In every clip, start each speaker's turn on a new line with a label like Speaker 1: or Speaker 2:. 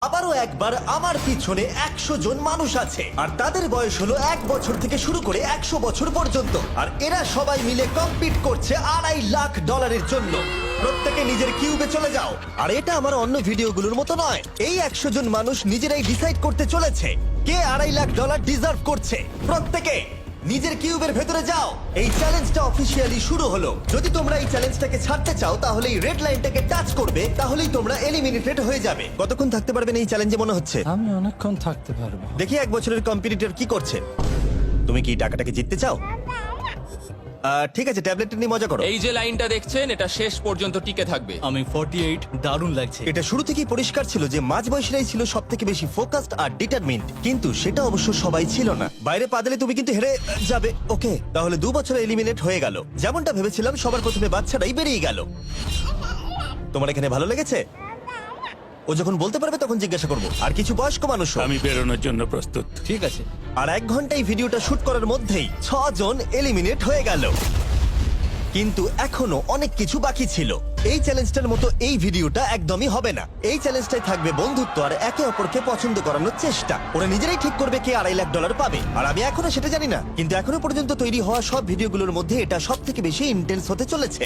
Speaker 1: আবারও একবার আমার পিছনে 100 জন মানুষ আছে আর তাদের বয়স হলো 1 বছর থেকে শুরু করে 100 বছর পর্যন্ত। আর এরা সবাই মিলে কম্পিট করছে $2.5 লাখ জন্য। প্রত্যেকে নিজের কিউবে চলে যাও। আর এটা আমার অন্য ভিডিওগুলোর মতো নয়। এই 100 জন মানুষ নিজেরাই ডিসাইড করতে চলেছে কে $2.5 লাখ ডিজার্ভ করছে। প্রত্যেকে নিজের কিউবের ভেতরে যাও। এই চ্যালেঞ্জটা অফিসিয়ালি শুরু হলো। যদি তোমরা এই চ্যালেঞ্জটাকে ছাড়তে চাও তাহলে এই রেড লাইনটাকে টাচ করবে, তাহলেই তোমরা এলিমিনেটেড হয়ে যাবে। কতক্ষণ থাকতে পারবেন এই চ্যালেঞ্জে মনে হচ্ছে?
Speaker 2: আমি অনেকক্ষণ থাকতে পারবো।
Speaker 1: দেখি 1 বছরের কম্পিটিটর কি করছে। তুমি কি টাকাটাকে জিততে চাও? ঠিক আছে, ট্যাবলেটটা নিয়ে মজা করো।
Speaker 3: এই যে লাইনটা দেখছেন এটা শেষ পর্যন্ত টিকে থাকবে।
Speaker 2: আমি 48, দারুণ লাগছে।
Speaker 1: এটা শুরু থেকেই পরিষ্কার ছিল যে মাঝবয়সীরাই ছিল সব থেকে বেশি ফোকাসড আর ডিটারমিন্ড, কিন্তু সেটা অবশ্য সবাই ছিল না। বাইরে পা দিলে তুমি কিন্তু হেরে যাবে। ওকে, তাহলে 2 বছরে এলিমিনেট হয়ে গেল। যেমনটা ভেবেছিলাম, সবার প্রথমে বাচ্চাটাই বেরিয়ে গেল। তোমার এখানে ভালো লেগেছে? ও যখন বলতে পারবে তখন জিজ্ঞাসা করবো। আর কিছু বয়স্ক মানুষ।
Speaker 4: আমি বেরোনোর জন্য প্রস্তুত।
Speaker 2: ঠিক আছে।
Speaker 1: আর 1 ঘন্টায় ভিডিওটা শুট করার মধ্যেই 6 জন এলিমিনেট হয়ে গেল। কিন্তু এখনো অনেক কিছু বাকি ছিল। এই চ্যালেঞ্জটার মতো এই ভিডিওটা একদমই হবে না। এই চ্যালেঞ্জটাই থাকবে বন্ধুত্ব আর একে অপরকে পছন্দ করানোর চেষ্টা। ওরা নিজেরাই ঠিক করবে কে $2.5 লাখ পাবে। আর আমি এখনো সেটা জানি না, কিন্তু এখনো পর্যন্ত তৈরি হওয়া সব ভিডিওগুলোর মধ্যে এটা সব থেকে বেশি ইন্টেন্স হতে চলেছে।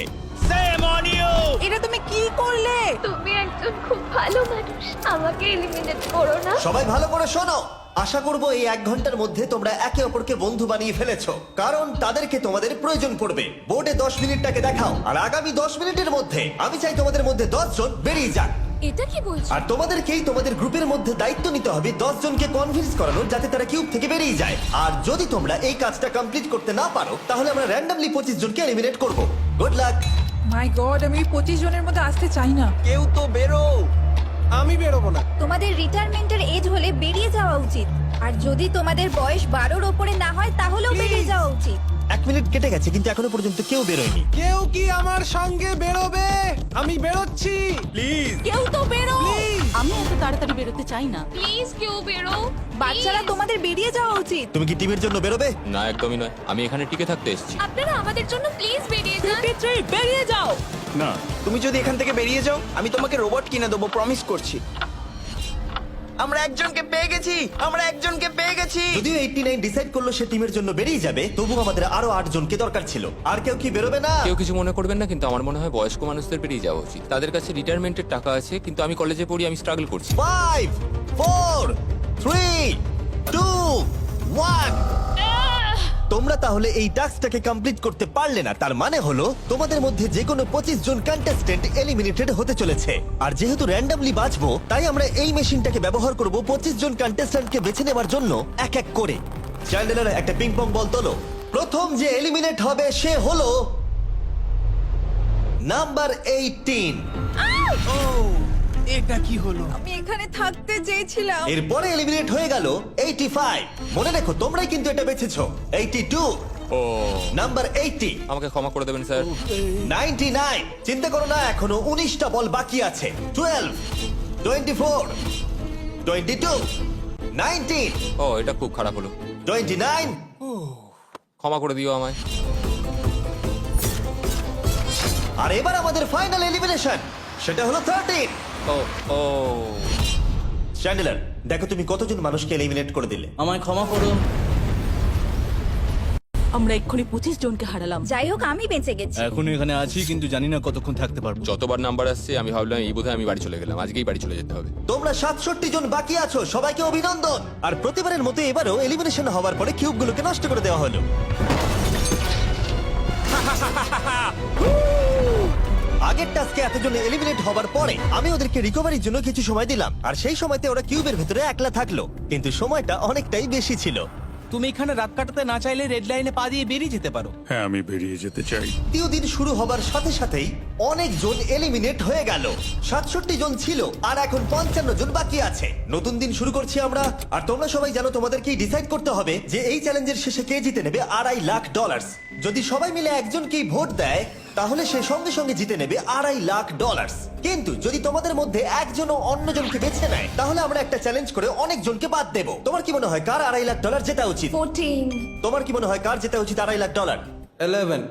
Speaker 5: এটা তুমি কি করলে?
Speaker 6: তুমি একজন খুব ভালো মানুষ, আমাকে এলিমিনেট করো না।
Speaker 1: সবাই ভালো করে শোনো। আশা করবো এই 1 ঘন্টার মধ্যে তোমরা একে অপরকে বন্ধু বানিয়ে ফেলেছো, কারণ তাদেরকে তোমাদের প্রয়োজন পড়বে। বোর্ডে 10 মিনিটটাকে দেখাও, আর আগামী 10 মিনিটের মধ্যে আমি চাই তোমাদের মধ্যে 10 জন বেরিয়ে যাক।
Speaker 6: এটা কি বলছো?
Speaker 1: আর তোমাদেরকেই তোমাদের গ্রুপের মধ্যে দায়িত্ব নিতে হবে 10 জনকে কনভিন্স করানোর, যাতে তারা কিউব থেকে বেরিয়ে যায়। আর যদি তোমরা এই কাজটা কমপ্লিট করতে না পারো, তাহলে আমরা র্যান্ডমলি 25 জনকে এলিমিনেট করব। Good luck.
Speaker 5: মাই গড, আমি 25 জনের মধ্যে আসতে চাই না।
Speaker 2: কেউ তো বেরো। আমি বেরোবো না।
Speaker 7: তোমাদের রিটায়ারমেন্টের এজ হলে বেরিয়ে যাওয়া উচিত। আর যদি তোমাদের বয়স 12-র ওপরে না হয় তাহলেও বেরিয়ে যাওয়া উচিত।
Speaker 1: 1 মিনিট কেটে গেছে, কিন্তু এখনো পর্যন্ত কেউ বেরোয়নি।
Speaker 2: কেউ কি আমার সঙ্গে বেরোবে? আমি বেরোচ্ছি, প্লিজ।
Speaker 5: কেউ তো বেরো।
Speaker 8: আমি এত তাড়াতাড়ি বেরোতে চাই না।
Speaker 6: প্লিজ কেউ বেরো।
Speaker 7: বাচ্চারা, তোমাদের বেরিয়ে যাওয়া উচিত।
Speaker 1: তুমি কি টিমের জন্য বেরোবে?
Speaker 3: না, একদমই নয়, আমি এখানে টিকে থাকতে এসেছি।
Speaker 6: আপনারা আমাদের জন্য প্লিজ বেরিয়ে যান।
Speaker 5: 53, বেরিয়ে যাও।
Speaker 4: না,
Speaker 9: তুমি যদি এখান থেকে বেরিয়ে যাও, আমি তোমাকে রোবট কিনে দেবো, প্রমিস করছি। আমরা একজনকে পেয়ে গেছি, আমরা একজনকে পেয়ে গেছি।
Speaker 1: যদিও 89 ডিসাইড করলো সে টিমের জন্য বেরিয়ে যাবে, তবু আমাদের আরো 8 জনকে দরকার ছিল। আর কেউ কি বেরোবে না?
Speaker 3: কেউ কিছু মনে করবেন না, কিন্তু আমার মনে হয় বয়স্ক মানুষদের বেরিয়ে যাওয়া উচিত। তাদের কাছে রিটায়ারমেন্টের টাকা আছে, কিন্তু আমি কলেজে পড়ি, আমি স্ট্রাগল করছি।
Speaker 1: 5 4 3 2 1। তোমরা তাহলে এই টাস্কটাকে কমপ্লিট করতে পারলে না। তার মানে হলো তোমাদের মধ্যে যে কোনো 25 জন কন্টেস্টেন্ট এলিমিনেটেড হতে চলেছে। আর যেহেতু র্যান্ডমলি বাঁচবো, তাই আমরা এই মেশিনটাকে ব্যবহার করব 25 জন কন্টেস্টেন্টকে বেছে নেওয়ার জন্য এক এক করে। চ্যান্ডেলার, একটা পিং পং বল তোলো। প্রথম যে এলিমিনেট হবে সে হলো নাম্বার 18।
Speaker 2: এটা কি হলো?
Speaker 5: আমি এখানে থাকতে চেয়েছিলাম।
Speaker 1: এরপরে এলিমিনেট হয়ে গেল 85। মনে রেখো তোমরাই কিন্তু এটা বেছেছো। 82,
Speaker 3: ও,
Speaker 1: নাম্বার 80,
Speaker 3: আমাকে ক্ষমা করে দেবেন স্যার।
Speaker 1: 99। চিন্তা করো না, এখনো 19টা বল বাকি আছে। 12, 24, 22, 19,
Speaker 3: ও, এটা খুব খারাপ হলো।
Speaker 1: 29।
Speaker 3: ক্ষমা করে দিও আমায়।
Speaker 1: আর এবার আমাদের ফাইনাল এলিমিনেশন, সেটা হলো 13।
Speaker 3: ও ও,
Speaker 1: চ্যান্ডেলার, দেখো তুমি কতজন মানুষকে এলিমিনেট করে দিলে।
Speaker 2: আমায় ক্ষমা করো।
Speaker 8: আমরা এক্ষুনি 25 জনকে হারালাম।
Speaker 7: যাই হোক, আমি বেঁচে গেছি।
Speaker 2: এখনো এখানে আছি, কিন্তু জানি না কতক্ষণ থাকতে পারবো।
Speaker 3: যতবার নাম্বার আসছে আমি ভাবলাম এই বোধহয় আমি বাড়ি চলে গেলাম, আজকেই বাড়ি চলে যেতে হবে।
Speaker 1: তোমরা 67 জন বাকি আছো, সবাইকে অভিনন্দন। আর প্রতিবারের মতো এবারও এলিমিনেশন হওয়ার পরে কিউবগুলোকে নষ্ট করে দেওয়া হলো। আগের টাস্কে এতজন এলিমিনেট হবার পরে আমি ওদেরকে রিকভারির জন্য কিছু সময় দিলাম, আর সেই সময়তে ওরা কিউবের ভেতরে একলা থাকলো, কিন্তু সময়টা অনেকটাই বেশি ছিল।
Speaker 9: তুমি এখানে রাত কাটাতে না চাইলে রেড লাইনে পা দিয়ে বেরিয়ে যেতে পারো।
Speaker 4: হ্যাঁ, আমি বেরিয়ে যেতে চাই।
Speaker 1: দ্বিতীয় দিন শুরু হবার সাথে সাথেই অনেক জন এলিমিনেট হয়ে গেল। 67 জন ছিল, আর এখন 55 জন বাকি আছে। নতুন দিন শুরু করছি আমরা। আর তোমরা সবাই জানো তোমাদেরকেই ডিসাইড করতে হবে যে এই চ্যালেঞ্জের শেষে কে জিতে নেবে $2.5 লাখ। যদি সবাই মিলে একজনকেই ভোট দেয়, তাহলে সে সঙ্গে সঙ্গে জিতে নেবে $2.5 লাখ। কিন্তু যদি তোমাদের মধ্যে একজনও অন্যজনকে বেছে নেয়, তাহলে আমরা একটা চ্যালেঞ্জ করে অনেক জনকে বাদ দেবো। তোমার কি মনে হয় কার $2.5 লাখ জেতা উচিত?
Speaker 6: 14।
Speaker 1: তোমার কি মনে হয় কার জেতা উচিত $2.5 লাখ?
Speaker 9: 11।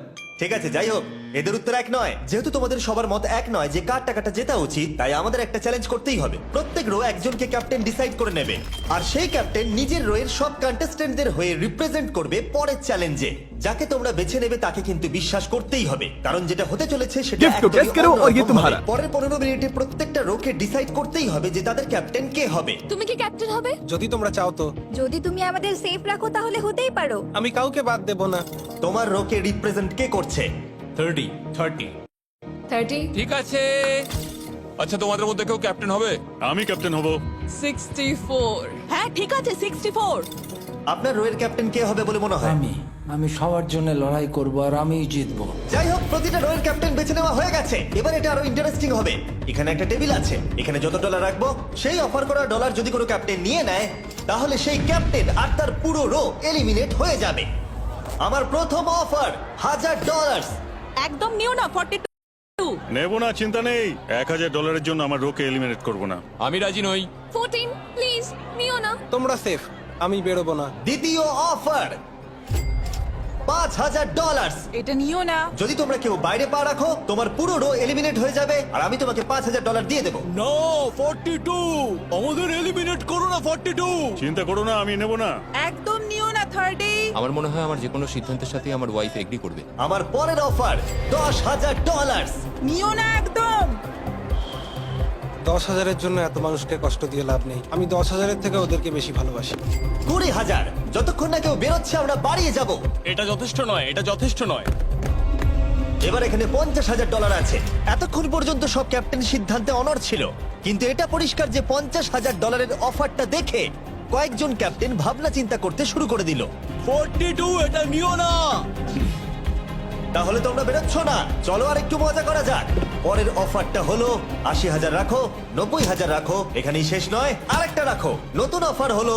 Speaker 1: ঠিক আছে, যাই হোক, এদের উত্তর এক নয়। যেহেতু তোমাদের সবার মত এক নয় যে কার টাকাটা জেতা উচিত, তাই আমাদের একটা চ্যালেঞ্জ করতেই হবে। প্রত্যেক রো একজনকে ক্যাপ্টেন ডিসাইড করে নেবে, আর সেই ক্যাপ্টেন নিজের রোয়ের সব কন্টেস্টেন্টদের হয়ে রিপ্রেজেন্ট করবে পরের চ্যালেঞ্জে। যাকে তোমরা বেছে নেবে তাকে কিন্তু বিশ্বাস করতেই হবে, কারণ যেটা হতে চলেছে সেটা একদমই অন্যরকম হবে। পরের 15 মিনিটে প্রত্যেকটা রোকে ডিসাইড করতেই হবে যে তাদের ক্যাপ্টেন কে হবে।
Speaker 6: তুমি কি ক্যাপ্টেন হবে?
Speaker 2: যদি তোমরা চাও তো।
Speaker 7: যদি তুমি আমাদের সেফ রাখো তাহলে হতেই পারো।
Speaker 2: আমি কাউকে বাদ দেব না।
Speaker 1: তোমার রোকে রিপ্রেজেন্ট কে করছে?
Speaker 3: 30 ঠিক আছে।
Speaker 10: আচ্ছা তোমাদের মধ্যে কেউ ক্যাপ্টেন হবে?
Speaker 4: আমি ক্যাপ্টেন হব।
Speaker 5: 64।
Speaker 8: হ্যাঁ ঠিক আছে 64।
Speaker 1: আপনার রোয়ের ক্যাপ্টেন কে হবে বলে মনে হয়?
Speaker 11: আমি সবার জন্য লড়াই করব আর আমিই জিতবো।
Speaker 1: যাই হোক, প্রতিটা রোয়ের ক্যাপ্টেন বেছে নেওয়া হয়ে গেছে। এবার এটা আরো ইন্টারেস্টিং হবে। এখানে একটা টেবিল আছে, এখানে যত ডলার রাখবো সেই অফার করা ডলার যদি কোনো ক্যাপ্টেন নিয়ে নেয়, তাহলে সেই ক্যাপ্টেন আর তার পুরো রো এলিমিনেট হয়ে যাবে। আমার প্রথম অফার $1000।
Speaker 8: একদম নিও না 42।
Speaker 4: নেব না, চিন্তা নেই। $1000 জন্য আমার রোকে এলিমিনেট করব না।
Speaker 10: আমি রাজি নই।
Speaker 6: 14 প্লিজ নিও না।
Speaker 2: তোমরা সেফ, আমি বেরোবো না।
Speaker 1: দ্বিতীয় অফার $5000।
Speaker 5: এটা নিও না।
Speaker 1: যদি তোমরা কেউ বাইরে পা রাখো, তোমার পুরো রো এলিমিনেট হয়ে যাবে, আর আমি তোমাকে $5000 দিয়ে দেবো।
Speaker 10: নো 42, আমাদের এলিমিনেট করো না 42।
Speaker 4: চিন্তা করো না, আমি নেব না।
Speaker 5: একদম নিও না 30।
Speaker 3: আমার মনে হয় আমার যে কোনো সিদ্ধান্তের সাথে আমার ওয়াইফ এগ্রি করবে।
Speaker 1: আমার পরের অফার $10000।
Speaker 5: নিও না একদম।
Speaker 2: 10,000-এর জন্য এত মানুষকে কষ্ট দিয়ে লাভ নেই। আমি 10,000-এর থেকে ওদেরকে বেশি ভালোবাসি।
Speaker 1: 20,000। যতক্ষণ না কেউ বেরোচ্ছে আমরা বাড়িয়ে যাব।
Speaker 10: এটা যথেষ্ট নয়, এটা যথেষ্ট নয়।
Speaker 1: এবার এখানে $50,000 আছে। এতক্ষণ পর্যন্ত সব ক্যাপ্টেন সিদ্ধান্তে অনড় ছিল, কিন্তু এটা পরিষ্কার যে $50,000-এর অফারটা দেখে কয়েকজন ক্যাপ্টেন ভাবনা চিন্তা করতে শুরু করে দিল।
Speaker 10: 42, এটা নিও না।
Speaker 1: তাহলে তোমরা বেরোচ্ছ না? চলো আর একটু মজা করা যাক। পরের অফারটা হলো 80,000 রাখো, 90,000 রাখো, এখানেই শেষ নয়, আরেকটা রাখো। নতুন অফার হলো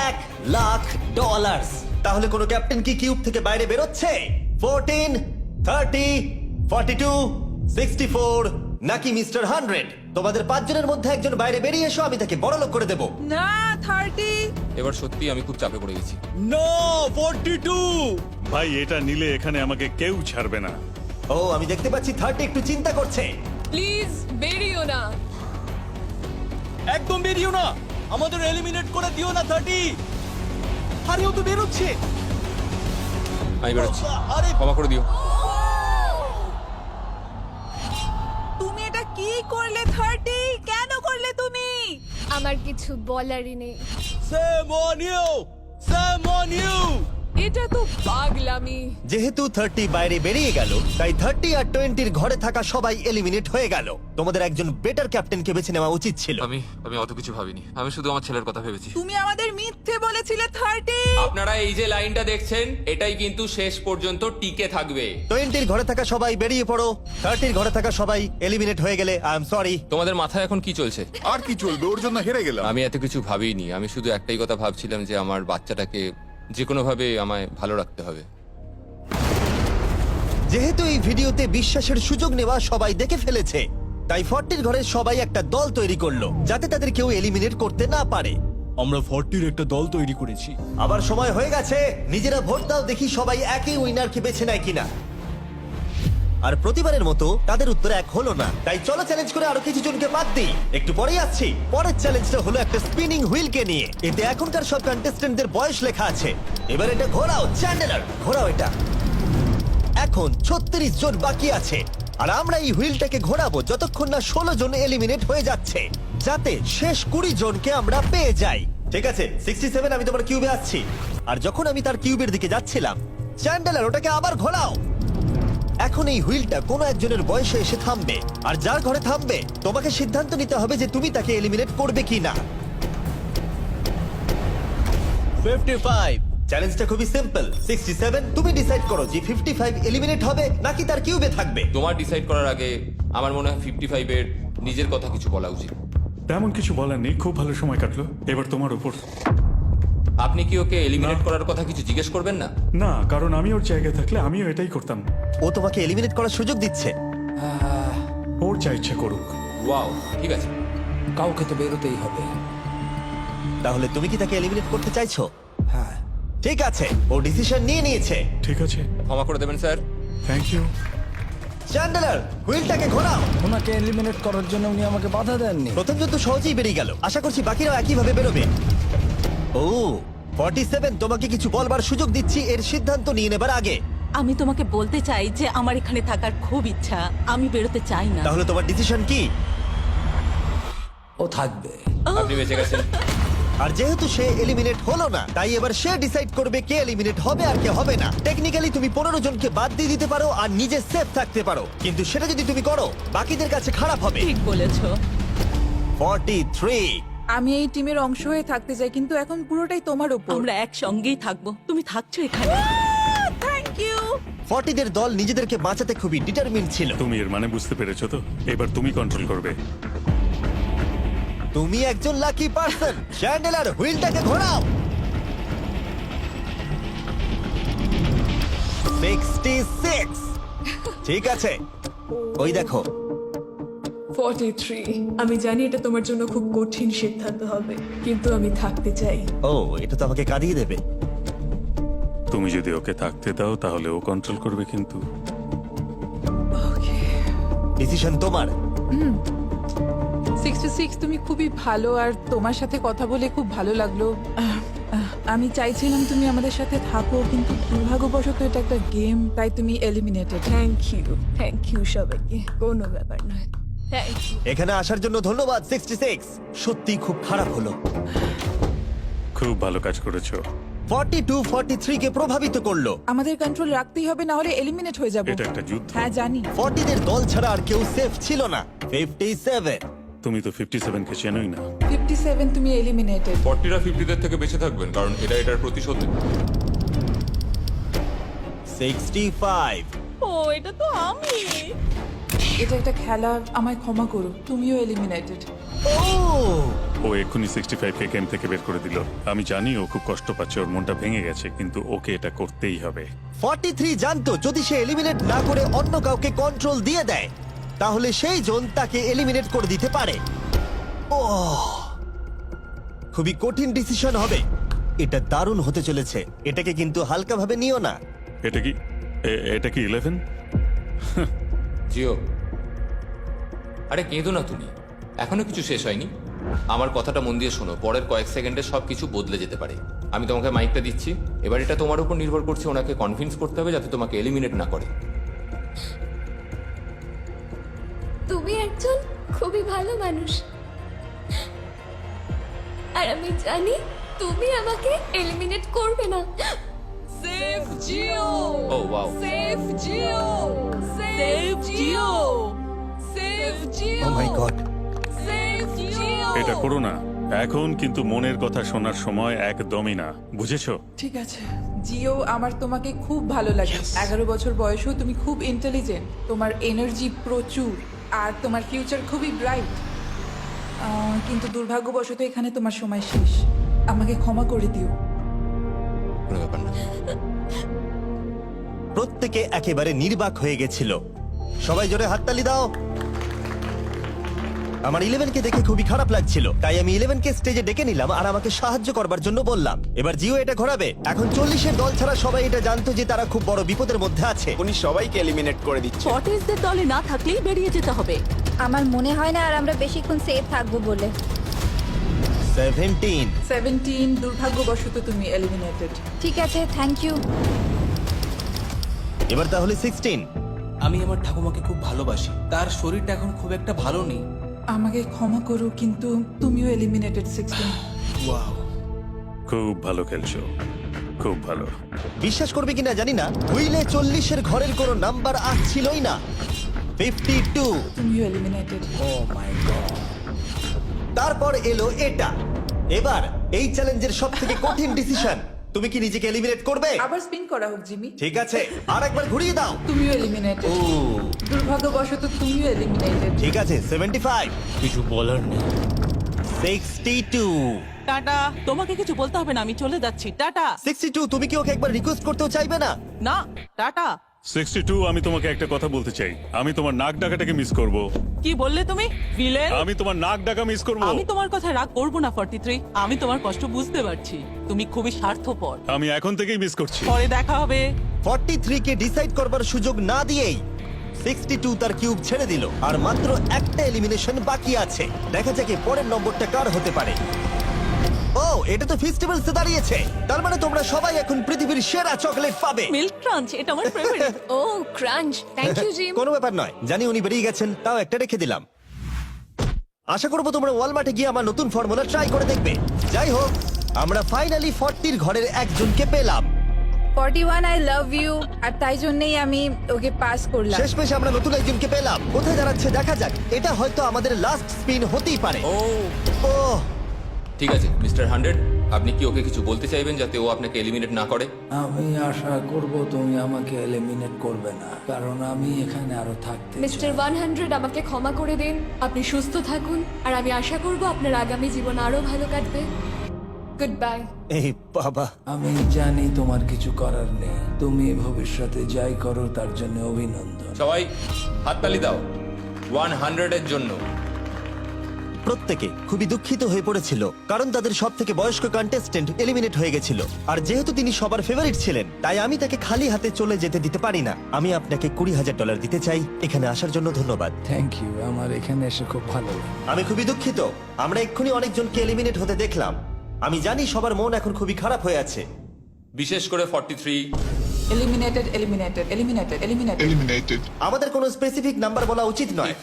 Speaker 1: $1,00,000। তাহলে কোনো ক্যাপ্টেন কি কিউব থেকে বাইরে বেরোচ্ছে? 14, 30, 42, 64 নাকি মিস্টার 100? তোমাদের 5 জনের মধ্যে একজন বাইরে বেরিয়ে এসো, আমি তাকে বড়লোক করে দেবো।
Speaker 5: না 30।
Speaker 3: এবার সত্যি আমি খুব চাপে পড়ে গেছি।
Speaker 10: নো 42।
Speaker 4: ভাই, এটা নিলে এখানে আমাকে কেউ ছাড়বে না।
Speaker 1: ও, আমি দেখতে পাচ্ছি 30 একটু চিন্তা করছে।
Speaker 5: প্লিজ বেরিও না।
Speaker 10: একদম বেরিও না, আমাদের এলিমিনেট করে দিও না 30। আরে ও তো বেরোচ্ছে।
Speaker 3: আমি বেরোচ্ছি,
Speaker 10: আরে
Speaker 3: ক্ষমা করে দিও।
Speaker 5: তুমি এটা কি করলে 30? কেন করলে তুমি?
Speaker 6: আমার কিছু বলারই নেই।
Speaker 10: Same on you, same on you.
Speaker 5: এটা তো পাগলামি।
Speaker 1: যেহেতু 30 বাইরে বেরিয়ে গেল, তাই 30 আর 20-র ঘরে থাকা সবাই এলিমিনেট হয়ে গেল। তোমাদের একজন বেটার ক্যাপ্টেনকে বেছে নেওয়া উচিত ছিল।
Speaker 3: আমি অত কিছু ভাবিনি, আমি শুধু আমার ছেলের কথা ভেবেছি।
Speaker 5: তুমি আমাদের মিথ্যে বলেছিলে 30।
Speaker 3: আপনারা এই যে লাইনটা দেখছেন, এটাই কিন্তু শেষ পর্যন্ত টিকে থাকবে।
Speaker 1: 20-র ঘরে থাকা সবাই বেরিয়ে পড়ো, 30-র ঘরে থাকা সবাই এলিমিনেট হয়ে গেলে আই এম সরি।
Speaker 3: তোমাদের মাথায় এখন কি চলছে?
Speaker 4: আর কি চলবে, ওর জন্য হেরে গেলাম।
Speaker 3: আমি এত কিছু ভাবিনি, আমি শুধু একটাই কথা ভাবছিলাম যে আমার বাচ্চাটাকে যে কোনো ভাবে আমায় ভালো রাখতে হবে।
Speaker 1: যেহেতু এই ভিডিওতে বিশ্বাসের সুযোগ নেওয়া সবাই দেখে ফেলেছে, তাই 40-র ঘরের সবাই একটা দল তৈরি করলো যাতে তাদের কেউ এলিমিনেট করতে না পারে।
Speaker 10: আমরা 40-র একটা দল তৈরি করেছি।
Speaker 1: আবার সময় হয়ে গেছে, নিজেরা ভোট দাও, দেখি সবাই একই উইনারকে বেছে নেয় কিনা। আর প্রতিবারের মতো তাদের উত্তর এক হলো না, তাই চলো চ্যালেঞ্জ করে আরো কিছু জনকে বাদ দিই। একটু পরেই আসছি। পরের চ্যালেঞ্জটা হলো একটা স্পিনিং হুইলকে নিয়ে। এতে এখনকার সব কন্টেস্টেন্টদের বয়স লেখা আছে। এবার এটা ঘোরাও, চ্যান্ডেলার ঘোরাও এটা। এখন 36 জন বাকি আছে, আর আমরা এই হুইলটাকে ঘোরাবো যতক্ষণ না 16 জন এলিমিনেট হয়ে যাচ্ছে, যাতে শেষ 20 জনকে আমরা পেয়ে যাই। ঠিক আছে 67, আমি তোমার কিউবে আসছি। আর যখন আমি তার কিউবের দিকে যাচ্ছিলাম, চ্যান্ডেলার ওটাকে আবার ঘোরাও। এখন এই হুইলটা কোনো একজনের বয়সে এসে থামবে, আর যার ঘরে থামবে তোমাকে সিদ্ধান্ত নিতে হবে যে তুমি তাকে এলিমিনেট করবে কি না।
Speaker 10: 55।
Speaker 1: চ্যালেঞ্জটা খুবই সিম্পল। 67, তুমি ডিসাইড করো যে 55 এলিমিনেট হবে নাকি তার কিউবে থাকবে।
Speaker 3: তোমার ডিসাইড করার আগে আমার মনে হয় 55-এর নিজের কথা কিছু বলা উচিত।
Speaker 4: তেমন কিছু বলার নেই, খুব ভালো সময় কাটলো। এবার তোমার উপর।
Speaker 3: আপনি কি ওকে এলিমিনেট করার কথা কিছু জিজ্ঞেস করবেন না?
Speaker 4: না, কারণ আমি ওর জায়গায় থাকলে আমিও এটাই করতাম।
Speaker 1: ও তোমাকে এলিমিনেট করার সুযোগ দিচ্ছে।
Speaker 4: ওর যা ইচ্ছা করুক।
Speaker 3: ওয়াও, ঠিক আছে।
Speaker 11: কাউকে তো বেরোতেই হবে।
Speaker 1: তাহলে তুমি কি তাকে এলিমিনেট করতে চাইছো?
Speaker 11: হ্যাঁ।
Speaker 1: ঠিক আছে, ও ডিসিশন নিয়ে নিয়েছে।
Speaker 4: ঠিক আছে,
Speaker 3: ক্ষমা করে দেবেন স্যার।
Speaker 4: Thank you.
Speaker 1: চ্যান্ডেলার হুইলটাকে ঘোরাও।
Speaker 11: ওনাকে এলিমিনেট করার জন্য উনি আমাকে বাধা দেননি।
Speaker 1: প্রথম জন তো সহজেই বেরিয়ে গেল, আশা করছি বাকিরাও একইভাবে বেরোবে। ও 47, তোমাকে কিছু বলবার সুযোগ দিচ্ছি এর সিদ্ধান্ত নিয়ে নেবার আগে।
Speaker 8: আমি তোমাকে বলতে চাই যে আমার এখানে থাকার খুব ইচ্ছা, আমি বেরোতে চাই না।
Speaker 1: তাহলে তোমার ডিসিশন কি?
Speaker 11: ও থাকবে।
Speaker 3: আপনি বেঁচে গেছেন।
Speaker 1: আর যেহেতু সে এলিমিনেট হলো না, তাই এবার সে ডিসাইড করবে কে এলিমিনেট হবে আর কে হবে না। টেকনিক্যালি তুমি 15 জনকে বাদ দিয়ে দিতে পারো আর নিজে সেফ থাকতে পারো, কিন্তু সেটা যদি তুমি করো বাকিদের কাছে খারাপ হবে।
Speaker 8: ঠিক বলেছো।
Speaker 1: 43।
Speaker 5: আমি এই টিমের অংশ হয়ে থাকতে চাই, কিন্তু এখন পুরোটাই তোমার উপর।
Speaker 8: আমরা একসঙ্গেই থাকবো, তুমি থাকছো এখানে।
Speaker 5: Thank you.
Speaker 1: 40 দের দল নিজেদেরকে বাঁচাতে খুবই ডিটারমিন ছিল।
Speaker 4: তুমি এর মানে বুঝতে পেরেছো তো? এবার তুমি কন্ট্রোল করবে।
Speaker 1: তুমি একজন লাকি পার্সন। চ্যান্ডেলার হুইলটাকে ঘোরাও। 66। ঠিক আছে, ওই দেখো।
Speaker 5: 43। আমি জানি এটা তোমার জন্য খুব কঠিন সিদ্ধান্ত হবে, কিন্তু আমি থাকতে চাই।
Speaker 1: ও, এটা তো আমাকে কাঁদিয়ে দেবে।
Speaker 4: তুমি যদি ওকে থাকতে দাও তাহলে ও কন্ট্রোল করবে, কিন্তু
Speaker 1: ডিসিশন তোমার।
Speaker 5: 66, তুমি খুবই ভালো আর তোমার সাথে কথা বলে খুব ভালো লাগলো। আমি চাইছিলাম তুমি আমাদের সাথে থাকো, কিন্তু দুর্ভাগ্যবশত এটা একটা গেম, তাই তুমি এলিমিনেটেড। থ্যাংক ইউ সবাইকে, কোনো ব্যাপার নয়। Thank you.
Speaker 1: এখানে আসার জন্য ধন্যবাদ 66। সত্যি খুব খারাপ হলো।
Speaker 4: খুব ভালো কাজ করেছো।
Speaker 1: 42 43 কে প্রভাবিত করলো।
Speaker 5: আমাদের কন্ট্রোল রাখতেই হবে, না হলে এলিমিনেট হয়ে যাব।
Speaker 4: এটা একটা যুদ্ধ।
Speaker 5: হ্যাঁ জানি।
Speaker 1: 40 দের দল ছাড়া আর কেউ সেফ ছিল না। 57।
Speaker 4: তুমি তো 57 কে চেনোই না।
Speaker 5: 57, তুমি এলিমিনেটেড।
Speaker 3: 40রা 50দের থেকে বেঁচে থাকবেন, কারণ এটা এটার প্রতিশোধ নেবে।
Speaker 1: 65।
Speaker 8: ও এটা তো আমি।
Speaker 5: এটা একটা খেলা, আমায় ক্ষমা করো, তুমিও এলিমিনেটেড।
Speaker 1: ও,
Speaker 4: ও এক্ষুনি 65 কে গেম থেকে বের করে দিল। আমি জানি ও খুব কষ্ট পাচ্ছে, ওর মনটা ভেঙে গেছে, কিন্তু ওকে এটা করতেই হবে।
Speaker 1: 43 জানতো যদি সে এলিমিনেট না করে অন্য কাউকে কন্ট্রোল দিয়ে দেয়, তাহলে সেই জন তাকে এলিমিনেট করে দিতে পারে। ও, খুবই কঠিন ডিসিশন হবে। এটা দারুণ হতে চলেছে। এটাকে কিন্তু হালকাভাবে নিও না।
Speaker 4: এটা কি 11?
Speaker 3: জিও, আরে কেঁদো না তুমি, এখনো কিছু শেষ হয়নি। আমার কথাটা মন দিয়ে শোনো, পরের কয়েক সেকেন্ডে সবকিছু বদলে যেতে পারে। আমি তোমাকে মাইকটা দিচ্ছি, এবার এটা তোমার উপর নির্ভর করছে ওনাকে কনভিন্স করতে হবে যাতে তোমাকে এলিমিনেট না করে।
Speaker 6: তুমি একজন খুবই ভালো মানুষ, আর আমি জানি তুমি আমাকে এলিমিনেট করবে না।
Speaker 8: Save Jio.
Speaker 3: Oh wow,
Speaker 8: save Jio. Save Jio. Save Jio.
Speaker 1: Oh my God.
Speaker 8: Save Jio.
Speaker 4: এটা করো না এখন, কিন্তু মনের কথা শোনার সময় একদমই না, বুঝেছো?
Speaker 5: ঠিক আছে জিও, আমার তোমাকে খুব ভালো লাগে। 11 বছর বয়সেও তুমি খুব ইন্টেলিজেন্ট, তোমার এনার্জি প্রচুর, আর তোমার ফিউচার খুবই ব্রাইট। কিন্তু দুর্ভাগ্যবশত এখানে তোমার সময় শেষ। আমাকে ক্ষমা করে দিও।
Speaker 3: কোনো ব্যাপার না।
Speaker 1: প্রত্যেকে একেবারে নির্বাক হয়ে গেছিল। সবাই জোরে হাততালি দাও। আমার 11 কে দেখে খুবই খারাপ লাগছিল, তাই আমি 11 কে স্টেজে ডেকে নিলাম আর আমাকে সাহায্য করবার জন্য বললাম। এবার জিও এটা ঘোরাবে। এখন 40 এর দল ছাড়া সবাই এটা জানতো যে তারা খুব বড় বিপদের মধ্যে আছে।
Speaker 9: উনি সবাইকে এলিমিনেট করে দিচ্ছে।
Speaker 8: 40দের দলে না থাকলেই বেরিয়ে যেতে হবে।
Speaker 7: আমার মনে হয় না আর আমরা বেশিক্ষণ সেফ থাকবো বলে।
Speaker 1: 17।
Speaker 5: 17, দুর্ভাগ্যবশত তুমি এলিমিনেটেড।
Speaker 7: ঠিক আছে, থ্যাংক ইউ।
Speaker 1: এবার তাহলে 16।
Speaker 10: আমি আমার ঠাকুমাকে খুব ভালোবাসি, তার শরীরটা এখন খুব একটা ভালো নেই।
Speaker 5: আমাকে ক্ষমা করো, কিন্তু তুমিও এলিমিনেটেড 16।
Speaker 10: ওয়াও,
Speaker 4: খুব ভালো খেলছো, খুব ভালো।
Speaker 1: বিশ্বাস করবে কিনা জানি না, হুইলে 40 এর ঘরের কোনো নাম্বার আসছিলই না। 52।
Speaker 5: তুমিও এলিমিনেটেড।
Speaker 10: O my god.
Speaker 1: তারপর এলো এটা। এবার এই চ্যালেঞ্জের সবথেকে কঠিন ডিসিশন, তুমি কি নিজেকে এলিমিনেট করবে?
Speaker 5: আবার স্পিন করা হোক জিমি।
Speaker 1: ঠিক আছে, আর একবার ঘুরিয়ে দাও।
Speaker 5: তুমিও এলিমিনেটেড।
Speaker 1: ও,
Speaker 5: দুর্ভাগ্যবশত তুমিও এলিমিনেটেড।
Speaker 1: ঠিক আছে, 75।
Speaker 10: কিছু বলার নেই।
Speaker 1: 62।
Speaker 8: টাটা, তোমাকে কিছু বলতে হবে না, আমি চলে যাচ্ছি। টাটা।
Speaker 1: 62, তুমি কি ওকে একবার রিকোয়েস্ট করতেও চাইবে না?
Speaker 8: না, টাটা।
Speaker 4: 62, আমি তোমাকে একটা কথা বলতে চাই। আমি তোমার নাক ডাকাটাকে মিস করব।
Speaker 8: কি বললে তুমি? ভিলেন?
Speaker 4: আমি তোমার নাক ডাকা মিস করব।
Speaker 8: আমি তোমার কথা রাগ করব না 43। আমি তোমার কষ্ট বুঝতে পারছি, তুমি খুবই স্বার্থপর।
Speaker 4: আমি এখন থেকেই মিস করছি।
Speaker 8: পরে দেখা হবে।
Speaker 1: 43 কে ডিসাইড করবার সুযোগ না দিয়েই 62 তার কিউব ছেড়ে দিল আর মাত্র একটা এলিমিনেশন বাকি আছে। দেখা যাক এর পরের নম্বরটা কার হতে পারে। ও, এটা তো ফেস্টিভ্যালসে দাঁড়িয়েছে। তার মানে তোমরা সবাই এখন পৃথিবীর সেরা চকলেট পাবে।
Speaker 8: মিল্ক ক্রাঞ্চ এটা আমার ফেভারিট।
Speaker 6: ও ক্রাঞ্চ, থ্যাংক ইউ জিম।
Speaker 1: কোনো ব্যাপার নয়, জানি উনি বেরিয়ে গেছেন, তাও একটা রেখে দিলাম। আশা করবো তোমরা ওয়ালমার্টে গিয়ে আমার নতুন ফর্মুলা ট্রাই করে দেখবে। যাই হোক, আমরা ফাইনালি 40 ঘরের একজনকে পেলাম।
Speaker 5: 41 আই লাভ ইউ, আর তাই জন্যই আমি ওকে পাস করলাম।
Speaker 1: শেষমেশ আমরা নতুন একজনকে পেলাম। কোথায় দাঁড়াচ্ছে দেখা যাক। এটা হয়তো আমাদের লাস্ট স্পিন হতেই পারে। ও
Speaker 3: ঠিক আছে মিস্টার 100, আপনি কি ওকে কিছু বলতে চাইবেন যাতে ও আপনাকে এলিমিনেট না করে?
Speaker 11: আমি আশা করব তুমি আমাকে এলিমিনেট করবে না, কারণ আমি এখানে আরো থাকতে চাই।
Speaker 6: মিস্টার 100 আমাকে ক্ষমা করে দিন। আপনি সুস্থ থাকুন আর আমি আশা করব আপনার আগামী জীবন আরো ভালো কাটবে। Good bye.
Speaker 1: এই বাবা,
Speaker 11: আমি জানি তোমার কিছু করার নেই। তুমি ভবিষ্যতে যাই করো তার জন্য অভিনন্দন।
Speaker 3: সবাই হাততালি দাও 100 এর জন্য।
Speaker 1: প্রত্যেকে খুবই দুঃখিত হয়ে পড়েছিল কারণ তাদের সব থেকে বয়স্ক কন্টেস্টেন্ট এলিমিনেট হয়ে গেছিল। আর যেহেতু তিনি সবার ফেভারিট ছিলেন, তাই আমি তাকে খালি হাতে চলে যেতে দিতে পারি না। আমি আপনাকে $20,000 দিতে চাই। এখানে আসার জন্য ধন্যবাদ।
Speaker 11: থ্যাংক ইউ, আমার এখানে এসে খুব ভালো লাগে।
Speaker 1: আমি খুবই দুঃখিত, আমরা এক্ষুনি অনেকজনকে এলিমিনেট হতে দেখলাম। আমি জানি সবার মন এখন খুবই খারাপ হয়ে আছে।
Speaker 3: বিশেষ করে 43।
Speaker 5: Eliminated, eliminated, eliminated, eliminated.
Speaker 1: আমাদের কোনো স্পেসিফিক নাম্বার বলা উচিত নয়।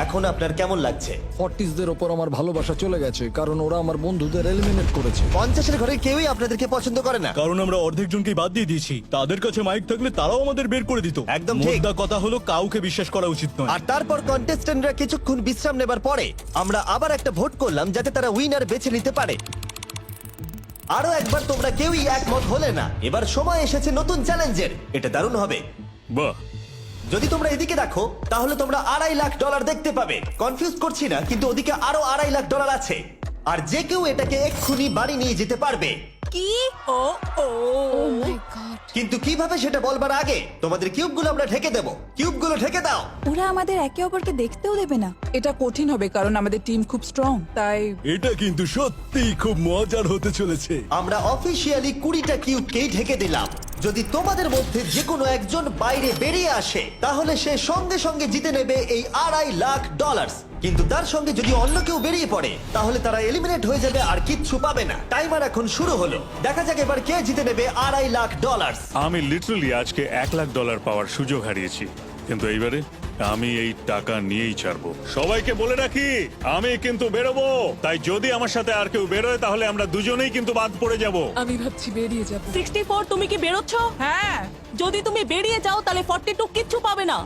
Speaker 1: এখন আপনার কেমন লাগছে?
Speaker 11: 40দের ওপর আমার ভালোবাসা চলে গেছে, কারণ ওরা আমার বন্ধুদের এলিমিনেট করেছে।
Speaker 1: 50-এর ঘরে কেউই আপনাদেরকে পছন্দ করে না।
Speaker 10: কারণ আমরা অর্ধেক জনকে বাদ দিয়ে দিয়েছি। তাদের কাছে মাইক থাকলে তারাও আমাদের বের করে দিত।
Speaker 1: একদম ঠিক।
Speaker 10: মোদ্দা কথা হলো কাউকে বিশ্বাস করা উচিত নয়।
Speaker 1: আর তারপর কন্টেস্টেন্টরা কিছুক্ষণ বিশ্রাম নেবার পরে আমরা আবার একটা ভোট করলাম যাতে তারা উইনার বেছে নিতে পারে। আরো একবার তোমরা কেউই একমত হলে না। এবার সময় এসেছে নতুন চ্যালেঞ্জের। এটা দারুণ হবে।
Speaker 4: বাহ,
Speaker 1: যদি তোমরা এদিকে দেখো তাহলে তোমরা $2.5 লাখ দেখতে পাবে। কনফিউজ করছি না, কিন্তু ওদিকে আরো $2.5 লাখ আছে। আর যে কেউ এটাকে এক্ষুনি বাড়ি নিয়ে যেতে পারবে।
Speaker 5: কি? ও ও
Speaker 6: ও মাই গড।
Speaker 1: কিন্তু কিভাবে সেটা বলবার আগে তোমাদের কিউবগুলো আমরা ঢেকে দেবো। কিউবগুলো ঢেকে দাও।
Speaker 7: ওরা আমাদের একে অপরকে দেখতেও দেবে না।
Speaker 5: এটা কঠিন হবে কারণ আমাদের টিম খুব স্ট্রং, তাই
Speaker 10: এটা কিন্তু সত্যিই খুব মজার হতে চলেছে।
Speaker 1: আমরা অফিসিয়ালি 20টা কিউবকেই ঢেকে দিলাম। যদি তোমাদের মধ্যে যে কোনো একজন বাইরে বেরিয়ে আসে তাহলে সে সঙ্গে সঙ্গে জিতে নেবে এই $2.5 লাখ। কিন্তু তার সঙ্গে যদি অন্য কেউ বেরিয়ে পড়ে তাহলে তারা এলিমিনেট হয়ে যাবে আর কিচ্ছু পাবে না। টাইমার এখন শুরু হলো। দেখা যাক এবার কে জিতে নেবে $2.5 লাখ।
Speaker 4: আমি লিটারালি আজকে $1,00,000 পাওয়ার সুযোগ হারিয়েছি, কিন্তু এইবারে আমি এই টাকা নিয়েই ছাড়বো। সবাইকে বলে রাখি, আমি কিন্তু বেরোবো। তাই যদি আমার সাথে আর কেউ বেরোয় তাহলে আমরা দুজনেই কিন্তু বাদ পড়ে যাব।
Speaker 5: আমি ভাবছি বেরিয়ে যাব।
Speaker 8: 64 তুমি কি বেরোচ্ছ?
Speaker 5: হ্যাঁ,
Speaker 8: যদি তুমি বেরিয়ে যাও তাহলে 42 কিচ্ছু পাবে না।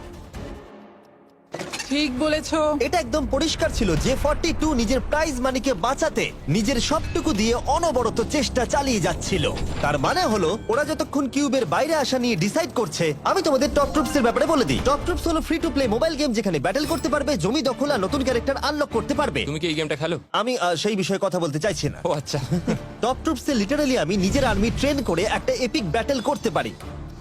Speaker 5: ঠিক বলেছো।
Speaker 1: এটা একদম পরিষ্কার ছিল যে 42 নিজের প্রাইজ মানিকে বাঁচাতে নিজের সবটুকু দিয়ে অনবরত চেষ্টা চালিয়ে যাচ্ছিল। তার মানে হলো ওরা যতক্ষণ কিউবের বাইরে আসা নিয়ে ডিসাইড করছে। আমি তোমাদের টপ ট্রুপস এর ব্যাপারে বলে দিই। টপ ট্রুপস হলো free to play mobile game যেখানে ব্যাটেল করতে পারবে, জমি দখল আর নতুন ক্যারেক্টার আনলক করতে পারবে।
Speaker 3: তুমি কি এই গেমটা খেলো?
Speaker 1: আমি সেই বিষয়ে কথা বলতে চাইছি না।
Speaker 3: ও আচ্ছা।
Speaker 1: টপ ট্রুপসে লিটারালি আমি নিজের আর্মি ট্রেন করে একটা এপিক ব্যাটেল করতে পারি।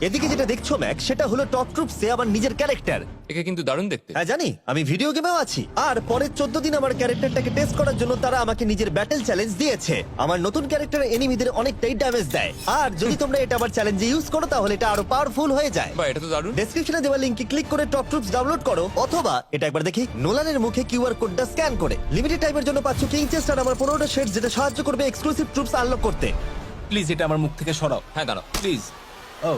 Speaker 1: এদিকে যেটা দেখছো ম্যাক, সেটা হলো টপ ট্রুপসে আমার নিজের ক্যারেক্টার।
Speaker 3: একে কিন্তু দারুণ দেখতে।
Speaker 1: হ্যাঁ জানি, আমি ভিডিও গেমেও আছি। আর পরের 14 দিন আমার ক্যারেক্টারটাকে টেস্ট করার জন্য তারা আমাকে নিজের ব্যাটেল চ্যালেঞ্জ দিয়েছে। আমার নতুন ক্যারেক্টার এনিমিদের অনেকটাই ড্যামেজ দেয়। আর যদি তোমরা এটা আবার চ্যালেঞ্জে ইউজ করো তাহলে এটা আরো পাওয়ারফুল হয়ে যায়।
Speaker 3: বা এটা তো দারুণ।
Speaker 1: ডেসক্রিপশনে দেওয়া লিংকে ক্লিক করে টপ ট্রুপস ডাউনলোড করো, অথবা এটা একবার দেখি নোলানের মুখে কিউআর কোডটা স্ক্যান করে। লিমিটেড টাইমের জন্য পাচ্ছ কিং চেস্ট আর আমার 15টা শেড, যেটা সাহায্য করবে এক্সক্লুসিভ ট্রুপস আনলক করতে।
Speaker 10: প্লিজ এটা আমার মুখ থেকে সরাও।
Speaker 3: হ্যাঁ দাঁড়াও।
Speaker 10: প্লিজ। ও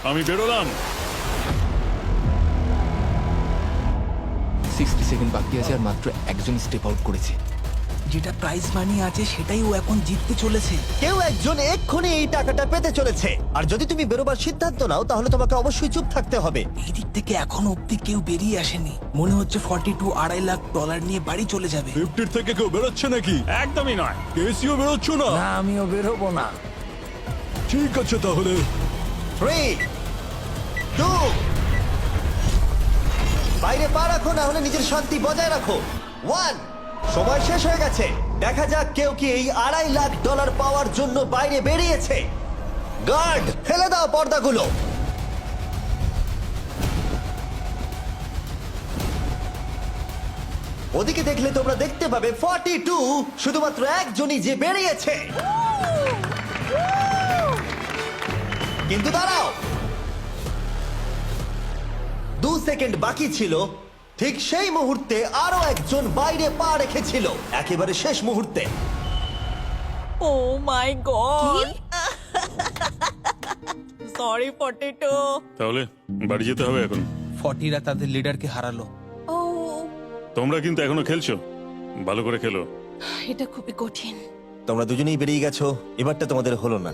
Speaker 4: আমি বেরোলাম।
Speaker 3: 60 সেকেন্ড বাকি আছে আর মাত্র একজন স্টেপ আউট করেছে।
Speaker 9: যেটা প্রাইজ মানি আছে সেটাই ও এখন জিততে চলেছে।
Speaker 1: কেউ একজন এক্ষুনি এই টাকাটা পেতে চলেছে। আর যদি তুমি বেরোবার সিদ্ধান্ত নাও তাহলে তোমাকে অবশ্যই চুপ থাকতে হবে।
Speaker 9: এই দিক থেকে এখনো অব্দি কেউ বেরিয়ে আসেনি। মনে হচ্ছে 42 $2.5 লাখ নিয়ে বাড়ি চলে যাবে।
Speaker 10: 50 থেকে কেউ বেরোচ্ছে নাকি?
Speaker 4: একদমই নয়।
Speaker 10: কেসিও বেরোচ্ছ না?
Speaker 11: না, আমিও বেরোবো না।
Speaker 10: ঠিক আছে তাহলে।
Speaker 1: 3, 2, বাইরে পা রাখো, না হলে নিজের শান্তি বজায় রাখো। 1, সময় শেষ হয়ে গেছে। দেখা যাক কেউ কি এই $2.5 লাখ পাওয়ার জন্য বাইরে বেরিয়েছে। গার্ড, ফেলে দাও পর্দাগুলো। ওদিকে দেখলে তোমরা দেখতে পাবে 42 শুধুমাত্র একজনই যে বেরিয়েছে। কিন্তু দাঁড়াও, 2 সেকেন্ড বাকি ছিল, ঠিক সেই মুহূর্তে আরো একজন বাইরে পা রেখেছিল, একেবারে শেষ মুহূর্তে।
Speaker 8: ও মাই গড সরি পটেটো।
Speaker 4: তাহলে বাড়ি যেতে হবে এখন।
Speaker 10: ফর্টিরা তাদের লিডারকে হারালো।
Speaker 8: ও
Speaker 4: তোমরা কিন্তু এখনো খেলছো, ভালো করে খেলো।
Speaker 8: এটা খুবই কঠিন।
Speaker 1: তোমরা দুজনেই বেরিয়ে গেছো, এবারটা তোমাদের হলো না।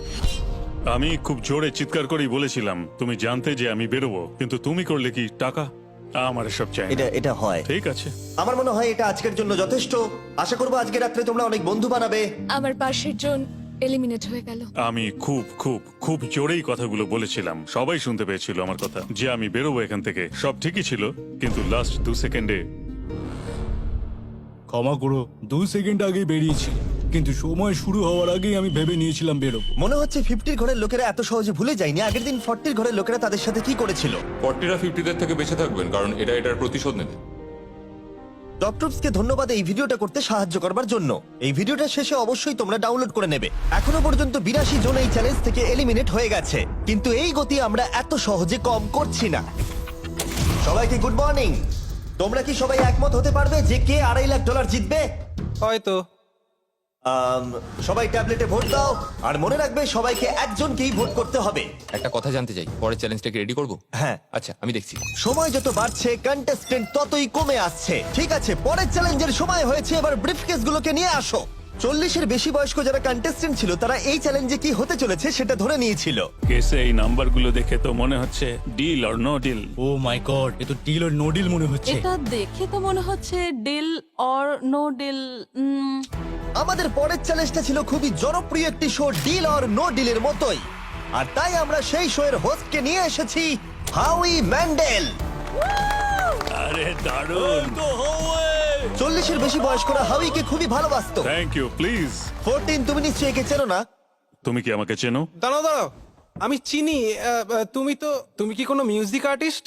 Speaker 4: আমি খুব জোরে চিৎকার করেই বলেছিলাম তুমি জানতে যে আমি বেরোবো, কিন্তু তুমি করলে কি টাকা? আমার সব চাই না।
Speaker 1: এটা হয়।
Speaker 4: ঠিক আছে,
Speaker 1: আমার মনে হয় এটা আজকের জন্য যথেষ্ট। আশা করবো আজকে রাত্রে তোমরা অনেক বন্ধু বানাবে।
Speaker 6: আমার পাশের জন এলিমিনেট হয়ে গেল।
Speaker 4: আমি খুব খুব খুব জোরেই কথাগুলো বলেছিলাম, সবাই শুনতে পেয়েছিল আমার কথা, যে আমি বেরোবো এখান থেকে। সব ঠিকই ছিল, কিন্তু লাস্ট 2 সেকেন্ডে
Speaker 10: ক্ষমা করো, 2 সেকেন্ড আগেই বেরিয়েছি, কিন্তু সময় শুরু হওয়ার আগেই আমি ভেবে নিয়েছিলাম বেরোবো।
Speaker 1: মনে হচ্ছে 50 ঘরের লোকেরা এত সহজে ভুলে যায়নি আগের দিন 40 ঘরের লোকেরা তাদের সাথে কি করেছিল।
Speaker 3: 40রা 50দের থেকে বেঁচে থাকবেন, কারণ এটা এটার প্রতিশোধ নেবে।
Speaker 1: টপ ট্রুপসকে ধন্যবাদ এই ভিডিওটা করতে সাহায্য করবার জন্য। এই ভিডিওটা শেষে অবশ্যই তোমরা ডাউনলোড করে নেবে। এখনো পর্যন্ত 82 জন এই চ্যালেঞ্জ থেকে এলিমিনেট হয়ে গেছে, কিন্তু এই গতি আমরা এত সহজে কম করছি না। সবাইকে গুড মর্নিং। তোমরা কি সবাই একমত হতে পারবে যে কে $2.5 লাখ জিতবে?
Speaker 2: হয়তো।
Speaker 1: সবাই ট্যাবলেটে ভোট দাও, আর মনে রাখবে সবাইকে একজনকেই ভোট করতে হবে।
Speaker 3: একটা কথা জানতে চাই, পরের চ্যালেঞ্জটাকে রেডি করব?
Speaker 1: হ্যাঁ।
Speaker 3: আচ্ছা, আমি দেখছি।
Speaker 1: সময় যত বাড়ছে কন্টেস্টেন্ট ততই কমে আসছে। ঠিক আছে, পরের চ্যালেঞ্জের সময় হয়েছে, এবার ব্রিফকেস গুলোকে নিয়ে আসো। 40-এর বেশি বয়স্ক যারা কন্টেস্টেন্ট ছিল তারা এই চ্যালেঞ্জে কি হতে চলেছে সেটা ধরে নিয়েছিল।
Speaker 4: কেসে এই নাম্বারগুলো দেখে তো মনে হচ্ছে deal or no deal.
Speaker 10: Oh my God, এ তো ডিল আর নো ডিল মনে হচ্ছে।
Speaker 8: এটা দেখে তো মনে হচ্ছে ডিল অর নো ডিল।
Speaker 1: আমাদের পরের চ্যালেঞ্জটা ছিল খুবই জনপ্রিয় একটি শো, ডিল অর নো ডিলের মতোই, আর তাই আমরা সেই শো এর হোস্টকে নিয়ে এসেছি, হাউই ম্যান্ডেল।
Speaker 4: আরে দারুণ।
Speaker 1: 40-এর বেশি বয়স্করা হাউইকে খুবই ভালোবাসতো।
Speaker 4: Thank you, please.
Speaker 1: 14, তুমি নিশ্চয়ই একে চেনো না?
Speaker 4: তুমি কি আমাকে চেনো?
Speaker 2: দাঁড়াও দাঁড়াও, আমি চিনি। তুমি কি কোনো মিউজিক আর্টিস্ট?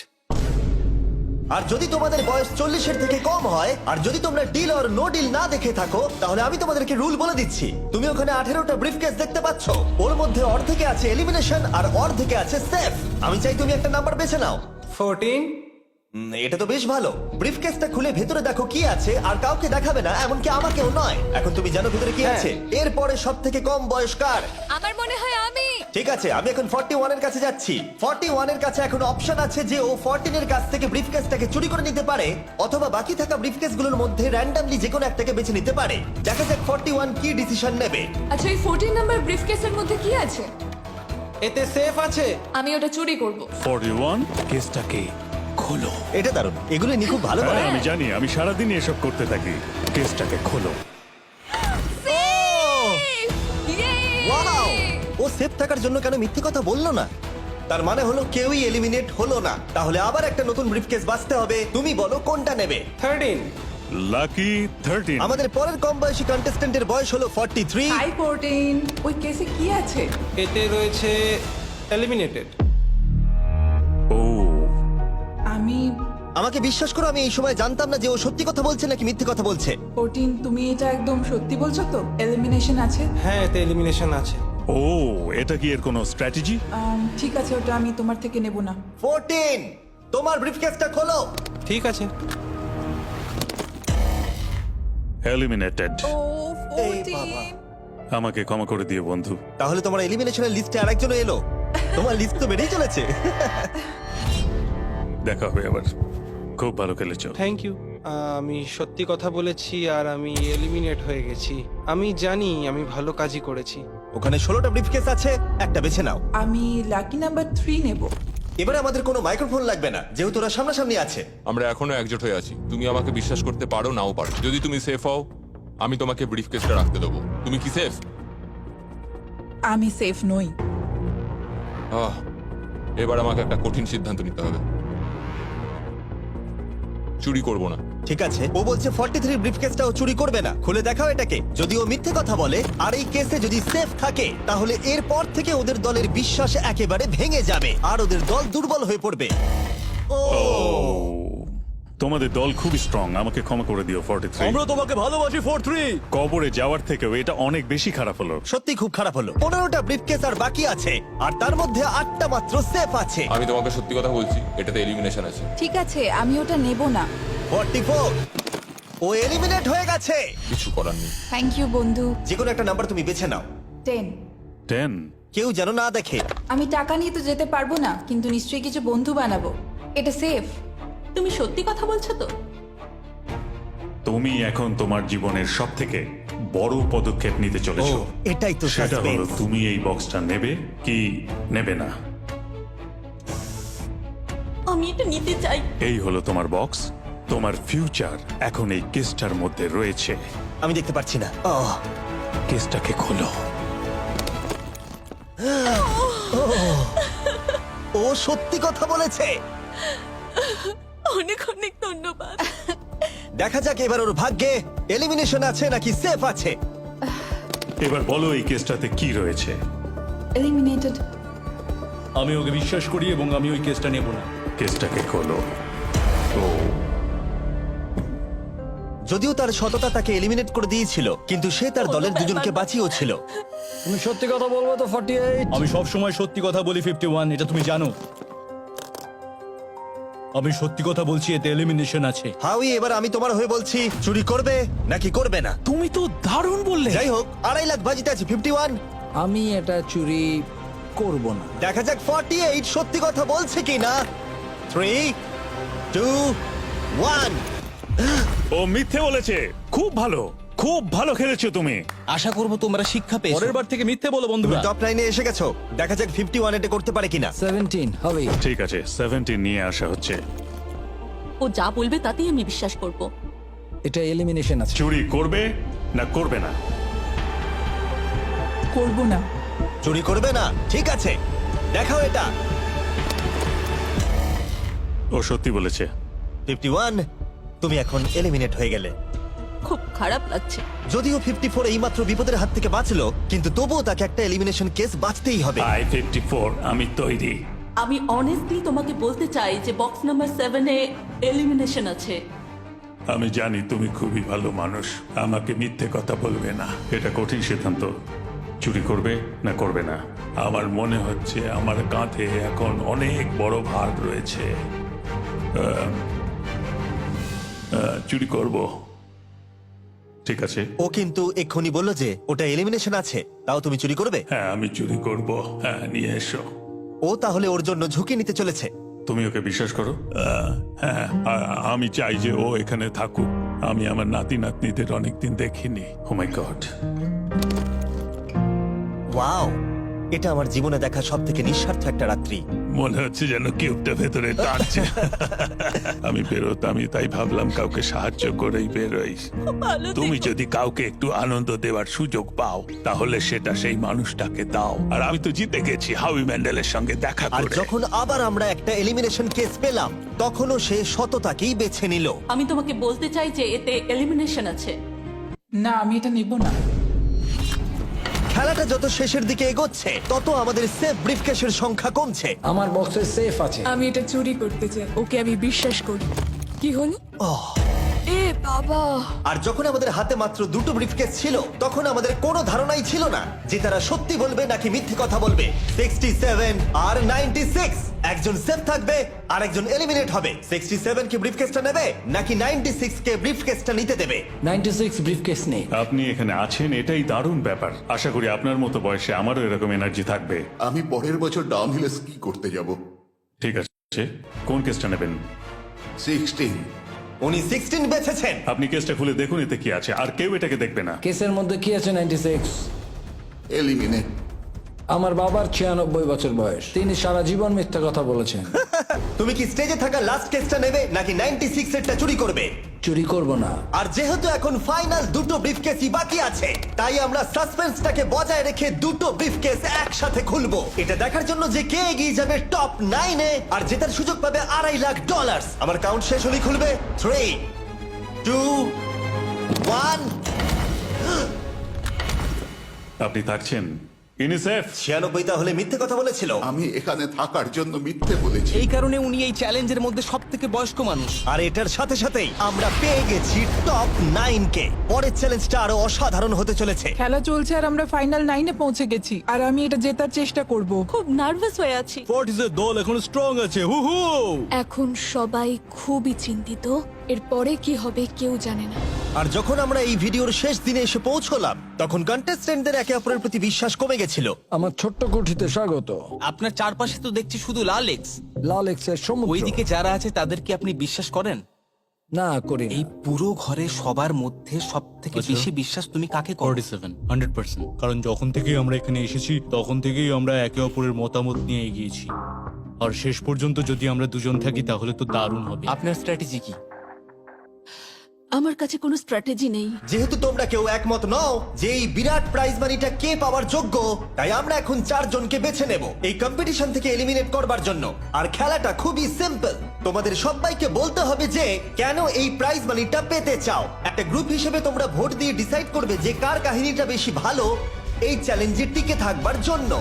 Speaker 1: আর যদি তোমাদের বয়স 40-এর থেকে কম হয়, আর যদি তোমরা ডিল অর নো ডিল না দেখে থাকো, তাহলে আমি তোমাদেরকে রুল বলে দিচ্ছি। তুমি ওখানে 18টা ব্রিফকেস দেখতে পাচ্ছ, ওর মধ্যে অর্ধেকে আছে এলিমিনেশন আর অর্ধেকে আছে সেফ। আমি চাই তুমি একটা নাম্বার বেছে নাও।
Speaker 2: 14।
Speaker 1: এটা তো বেশ ভালো। ব্রিফকেসটা খুলে ভেতরে দেখো কি আছে, আর কাউকে দেখাবে না, এমনকি আমাকেও নয়। এখন তুমি জানো ভেতরে কি আছে। এরপরে সব থেকে কম বয়স কার?
Speaker 6: আমার মনে হয় আমি।
Speaker 1: ঠিক আছে, আমি এখন 41 এর কাছে যাচ্ছি। 41 এর কাছে এখন অপশন আছে যে ও 14 এর কাছ থেকে ব্রিফকেসটাকে চুরি করে নিতে পারে, অথবা বাকি থাকা ব্রিফকেসগুলোর মধ্যে র্যান্ডমলি যে কোনো একটাকে বেছে নিতে পারে। দেখা যাক 41 কি ডিসিশন নেবে।
Speaker 6: আচ্ছা, এই 14 নাম্বার ব্রিফকেসের মধ্যে কি আছে?
Speaker 2: এতে সেফ আছে।
Speaker 6: আমি ওটা চুরি করব।
Speaker 4: 41 কেসটাকে খোলো।
Speaker 1: এটা দারুণ, এগুলো নি খুব ভালো করে।
Speaker 4: হ্যাঁ, আমি জানি, আমি সারাদিন এসব করতে থাকি। কেসটাকে খোলো।
Speaker 1: ওয়াও! ও সেফ থাকার জন্য কেন মিথ্যে কথা বললো না? তার মানে হলো কেউই এলিমিনেট হলো না। তাহলে আবার একটা নতুন ব্রিফকেস বাঁচতে হবে। তুমি বলো কোনটা নেবে?
Speaker 2: 13।
Speaker 4: লাকি 13।
Speaker 1: আমাদের পরের কম বয়সী কন্টেস্ট্যান্টের বয়স হলো 43।
Speaker 5: হাই 14, ওই কেসে কি আছে?
Speaker 2: এতে রয়েছে এলিমিনেটেড।
Speaker 4: ও,
Speaker 1: আমাকে বিশ্বাস করো, আমি এই সময় জানতাম না যে ও সত্যি কথা বলছে নাকি মিথ্যে কথা বলছে।
Speaker 5: 14, তুমি এটা একদম সত্যি বলছো তো? এলিমিনেশন আছে?
Speaker 2: হ্যাঁ, এতে এলিমিনেশন আছে।
Speaker 4: ও, এটা কি এর কোনো স্ট্র্যাটেজি?
Speaker 5: ঠিক আছে, ওটা আমি তোমার থেকে নেব না।
Speaker 1: 14, তোমার ব্রিফকেসটা খোলো।
Speaker 2: ঠিক আছে।
Speaker 4: এলিমিনেটেড।
Speaker 5: ও
Speaker 1: এই বাবা।
Speaker 5: 14।
Speaker 4: আমাকে ক্ষমা করে দিও বন্ধু।
Speaker 1: তাহলে তোমার এলিমিনেশনের লিস্টে আরেকজন এলো। তোমার লিস্ট তো বেড়েই চলেছে।
Speaker 4: দেখা হবে আবার। খুব ভালো খেলেছো।
Speaker 2: Thank you. আমি সত্যি কথা বলেছি আর আমি এলিমিনেট হয়ে গেছি। আমি জানি আমি ভালো কাজই করেছি।
Speaker 1: ওখানে 16টা ব্রিফকেস আছে, একটা বেছে নাও।
Speaker 5: আমি লাকি নাম্বার 3 নেব।
Speaker 1: এবারে আমাদের কোনো মাইক্রোফোন লাগবে না, যেহেতু ওরা সামনাসামনি আছে।
Speaker 3: আমরা এখনো একজোট হয়ে আছি। তুমি আমাকে বিশ্বাস করতে পারো, নাও পারো। যদি তুমি সেফ হও, আমি তোমাকে ব্রিফকেসটা রাখতে দেবো। তুমি কি সেফ?
Speaker 5: আমি সেফ নই।
Speaker 3: এবার আমাকে একটা কঠিন সিদ্ধান্ত নিতে হবে। চুরি করব না।
Speaker 1: ঠিক আছে, ও বলছে 43 ব্রিফকেসটাও চুরি করবে না। খুলে দেখাও এটাকে। যদি ও মিথ্যে কথা বলে আর এই কেসে যদি সেফ থাকে, তাহলে এরপর থেকে ওদের দলের বিশ্বাস একেবারে ভেঙে যাবে আর ওদের দল দুর্বল হয়ে পড়বে। ও
Speaker 4: তোমাদের দল খুবই স্ট্রং, আমাকে ক্ষমা করে দিও 43।
Speaker 10: আমরা তোমাকে ভালোবাসি 43।
Speaker 4: কবরে যাওয়ার থেকেও এটা অনেক বেশি খারাপ হলো।
Speaker 1: সত্যি খুব খারাপ হলো। 15টা ব্রিফকেস আর বাকি আছে, আর তার মধ্যে 8টা মাত্র সেফ আছে।
Speaker 3: আমি তোমাকে সত্যি কথা বলছি, এটাতে এলিমিনেশন আছে।
Speaker 5: ঠিক আছে, আমি ওটা নেব না।
Speaker 1: 44, ও এলিমিনেট হয়ে গেছে।
Speaker 3: কিছু করার নেই।
Speaker 5: থ্যাংক ইউ বন্ধু।
Speaker 1: যে কোনো একটা নাম্বার তুমি বেছে নাও।
Speaker 5: 10।
Speaker 4: 10।
Speaker 1: কেউ যেন না দেখে।
Speaker 5: আমি টাকা নিয়ে তো যেতে পারবো না, কিন্তু নিশ্চয়ই কিছু বন্ধু বানাবো। এটা সেফ।
Speaker 8: তুমি সত্যি কথা বলছো তো?
Speaker 4: তুমি এখন তোমার জীবনের সবথেকে বড় পদক্ষেপ নিতে
Speaker 1: ও,
Speaker 4: চলেছো।
Speaker 1: এটাই তো
Speaker 4: সেটা হলো
Speaker 1: সাসপেন্স।
Speaker 4: তুমি এই বক্সটা নেবে কি নেবে না।
Speaker 8: আমি এটা নিতে চাই।
Speaker 4: এই হলো তোমার বক্স। তোমার ফিউচার এখন এই কেসটার মধ্যে রয়েছে।
Speaker 1: আমি দেখতে পাচ্ছি না।
Speaker 4: কেসটাকে খোলো।
Speaker 1: ও সত্যি কথা বলেছে।
Speaker 8: অনেক অনেক ধন্যবাদ।
Speaker 1: দেখা যাক এবার ওর ভাগ্যে এলিমিনেশন আছে নাকি সেফ আছে।
Speaker 4: এবার বলো এই কেসটাতে কি রয়েছে।
Speaker 5: এলিমিনেটেড।
Speaker 10: আমি ওকে বিশ্বাস করি এবং আমি ওই কেসটা নেব না।
Speaker 4: কেসটাকে খোলো। ও
Speaker 1: যদিও তার সততা তাকে এলিমিনেট করে দিয়েছিল, কিন্তু সে তার দলের দুজনকে বাঁচিয়েও ছিল।
Speaker 11: তুমি সত্যি কথা বলবো তো 48?
Speaker 10: আমি সব সময় সত্যি কথা বলি 51, এটা তুমি জানো। আমি সত্যি কথা বলছি, এতে এলিমিনেশন আছে।
Speaker 1: হাউই, এবার আমি তোমার হয়ে বলছি, চুরি করবে নাকি করবে না।
Speaker 10: তুমি তো দারুণ বললে।
Speaker 1: যাই হোক, 2.5 লাখ বাজিতে আছে 51।
Speaker 11: আমি এটা চুরি করব না।
Speaker 1: দেখা যাক 48 সত্যি কথা বলছে কিনা। 3, 2, 1।
Speaker 4: ও মিথ্যে বলেছে। খুব ভালো, খুব ভালো খেলেছো তুমি।
Speaker 9: আশা করব তোমরা শিক্ষা পেয়েছো।
Speaker 10: পরের বার থেকে মিথ্যে বলো
Speaker 1: তুমি
Speaker 10: বন্ধুরা।
Speaker 1: টপ লাইনে এসে গেছো। দেখা যাক 51 এটা করতে পারে কিনা।
Speaker 11: 17 হবে।
Speaker 4: ঠিক আছে, 17 নিয়ে আসা হচ্ছে।
Speaker 8: ও যা বলবে তাতেই আমি বিশ্বাস করব।
Speaker 11: এটা এলিমিনেশন আছে।
Speaker 4: চুরি করবে না করবে না।
Speaker 5: করব না।
Speaker 1: চুরি করবে না, ঠিক আছে, দেখাও এটা।
Speaker 4: ও সত্যি বলেছে।
Speaker 1: 51, তুমি এখন এলিমিনেট হয়ে গেলে।
Speaker 8: খুব খারাপ লাগছে।
Speaker 1: যদিও 54 এইমাত্র বিপদের হাত থেকে বাঁচলো, কিন্তু তবুও তাকে একটা এলিমিনেশন কেস বাঁচতেই হবে।
Speaker 4: I-54 আমি তৈরি।
Speaker 8: আমি অনেস্টলি তোমাকে বলতে চাই যে বক্স নাম্বার 7 এ এলিমিনেশন আছে।
Speaker 4: আমি জানি তুমি খুবই ভালো মানুষ, আমাকে মিথ্যে কথা বলবে না। এটা কঠিন সিদ্ধান্ত, চুরি করবে না করবে না। আমার মনে হচ্ছে আমার কাঁধে এখন অনেক বড় ভার রয়েছে। চুরি করব। ঠিক আছে।
Speaker 1: ও কিন্তু এক্ষুনি বললো যে ওটা এলিমিনেশন আছে, তাও তুমি চুরি করবে।
Speaker 4: হ্যাঁ আমি চুরি করব। হ্যাঁ নিয়ে এসো।
Speaker 1: ও তাহলে ওর জন্য ঝুঁকি নিতে চলেছে।
Speaker 4: তুমি ওকে বিশ্বাস করো? হ্যাঁ, আমি চাই যে ও এখানে থাকুক। আমি আমার নাতি নাতনিদের অনেকদিন দেখিনি। ও মাই গড।
Speaker 1: ওয়াও, এটা আমার জীবনে দেখা সব থেকে নিঃস্বার্থ একটা রাত্রি।
Speaker 4: মনে হচ্ছে যেন কিউবটা ভেতরে টানছে। আমি বেরোতাম, তাই ভাবলাম কাউকে সাহায্য করেই বেরোই। তুমি যদি কাউকে একটু আনন্দ দেওয়ার সুযোগ পাও, তাহলে সেটা সেই মানুষটাকে দাও। আর আমি তো জিতে গেছি হাউই ম্যান্ডেলের সঙ্গে দেখা
Speaker 1: আর
Speaker 4: করে।
Speaker 1: যখন আবার আমরা একটা এলিমিনেশন কেস পেলাম, তখনও সে সততাকেই বেছে নিল।
Speaker 8: আমি তোমাকে বলতে চাই যে এতে এলিমিনেশন আছে।
Speaker 5: না, আমি এটা নেব না।
Speaker 1: খেলাটা যত শেষের দিকে এগোচ্ছে, তত আমাদের সেফ ব্রিফকেসের সংখ্যা কমছে।
Speaker 11: আমার বক্সে সেফ আছে।
Speaker 6: আমি এটা চুরি করতে চাই, ওকে আমি বিশ্বাস করি। কি হলো? এ বাবা!
Speaker 1: আর যখন আমাদের হাতে মাত্র 2টো ব্রিফকেস ছিল, তখন আমাদের কোনো ধারণাই ছিল না যে তারা সত্যি বলবে নাকি মিথ্যে কথা বলবে। 67 আর 96, একজন সেফ থাকবে আর একজন এলিমিনেট হবে। 67 কি ব্রিফকেসটা নেবে নাকি 96 কে ব্রিফকেসটা নিতে দেবে?
Speaker 11: 96 ব্রিফকেস নেই।
Speaker 4: আপনি এখানে আছেন, এটাই দারুণ ব্যাপার। আশা করি আপনার মতো বয়সে আমারও এরকম এনার্জি থাকবে।
Speaker 12: আমি পরের বছর ডাউনহিলে স্কি করতে যাব।
Speaker 4: ঠিক আছে, কোন কেসটা নেবেন?
Speaker 12: 16।
Speaker 1: উনি 16 বেছেছেন।
Speaker 4: আপনি কেসটা খুলে দেখুন এতে কি আছে, আর কেউ এটাকে দেখবে না।
Speaker 11: কেসের মধ্যে কি আছে? 96।
Speaker 12: এলিমিনেট।
Speaker 11: আমার বাবার 96 বছর বয়স, তিনি সারা জীবন মিথ্যা কথা বলেছেন।
Speaker 1: তুমি কি স্টেজে থাকা লাস্ট কেসটা নেবে নাকি 96 এরটা চুরি করবে?
Speaker 11: চুরি করব না।
Speaker 1: আর যেহেতু এখন ফাইনাল 2টো ব্রিফকেসই বাকি আছে, তাই আমরা সাসপেন্সটাকে বজায় রেখে 2টো ব্রিফকেস একসাথে খুলবো। এটা দেখার জন্য যে কে এগিয়ে যাবে টপ 9 এ আর জেতার সুযোগ পাবে $2.5 লাখ। আমার কাউন্ট শেষ হলেই খুলবে। 3, 2, 1।
Speaker 4: আপনি থাকছেন? ইউনিসেফ
Speaker 1: 96 তাহলে মিথ্যে কথা বলেছিল।
Speaker 12: আমি এখানে থাকার জন্য মিথ্যে বলেছি।
Speaker 9: এই কারণে উনি এই চ্যালেঞ্জের মধ্যে সব থেকে বয়স্ক মানুষ।
Speaker 1: আর এটার সাথে সাথেই আমরা পেয়ে গেছি টপ 9 কে। পরের চ্যালেঞ্জটা আরো অসাধারণ হতে চলেছে।
Speaker 5: খেলা চলছে আর আমরা ফাইনাল 9-এ পৌঁছে গেছি আর আমি এটা জেতার চেষ্টা করব।
Speaker 6: খুব নার্ভাস হয়ে আছি।
Speaker 10: ফর্টিসের দল এখন স্ট্রং আছে। হু হু।
Speaker 6: এখন সবাই খুবই চিন্তিত। এরপরে কি হবে কেউ জানে না।
Speaker 1: আর যখন আমরা এই ভিডিওর শেষ দিনে এসে পৌঁছলাম তখন কন্টেস্টেন্টদের একে অপরের প্রতি বিশ্বাস কমে গেছিল।
Speaker 11: আমার ছোট্ট কুঠিতে স্বাগত।
Speaker 9: আপনার চারপাশে তো দেখছি শুধু লাল এক্স।
Speaker 11: লাল এক্সের সমুদ্র।
Speaker 9: ওইদিকে যারা আছে তাদেরকে আপনি বিশ্বাস করেন?
Speaker 11: না করি
Speaker 9: এই পুরো ঘরে সবার মধ্যে সব থেকে বেশি বিশ্বাস তুমি কাকে করো?
Speaker 10: 47 100%। কারণ যখন থেকেই আমরা এখানে এসেছি তখন থেকেই আমরা একে অপরের মতামত নিয়ে এগিয়েছি। আর শেষ পর্যন্ত যদি আমরা দুজন থাকি তাহলে তো দারুণ হবে।
Speaker 9: আপনার স্ট্র্যাটেজি কি?
Speaker 6: আমার কাছে কোনো স্ট্র্যাটেজি নেই।
Speaker 1: যেহেতু তোমরা কেউ একমত নও যে এই বিরাট প্রাইজ মানিটা কে পাওয়ার যোগ্য, তাই আমরা এখন 4 জনকে বেছে নেব এই কম্পিটিশন থেকে এলিমিনেট করবার জন্য। আর খেলাটা খুবই সিম্পল। তোমাদের সবাইকে বলতে হবে যে কেন এই প্রাইজ মানিটা পেতে চাও। একটা গ্রুপ হিসেবে তোমরা ভোট দিয়ে ডিসাইড করবে যে কার কাহিনীটা বেশি ভালো এই চ্যালেঞ্জে টিকে থাকবার জন্য।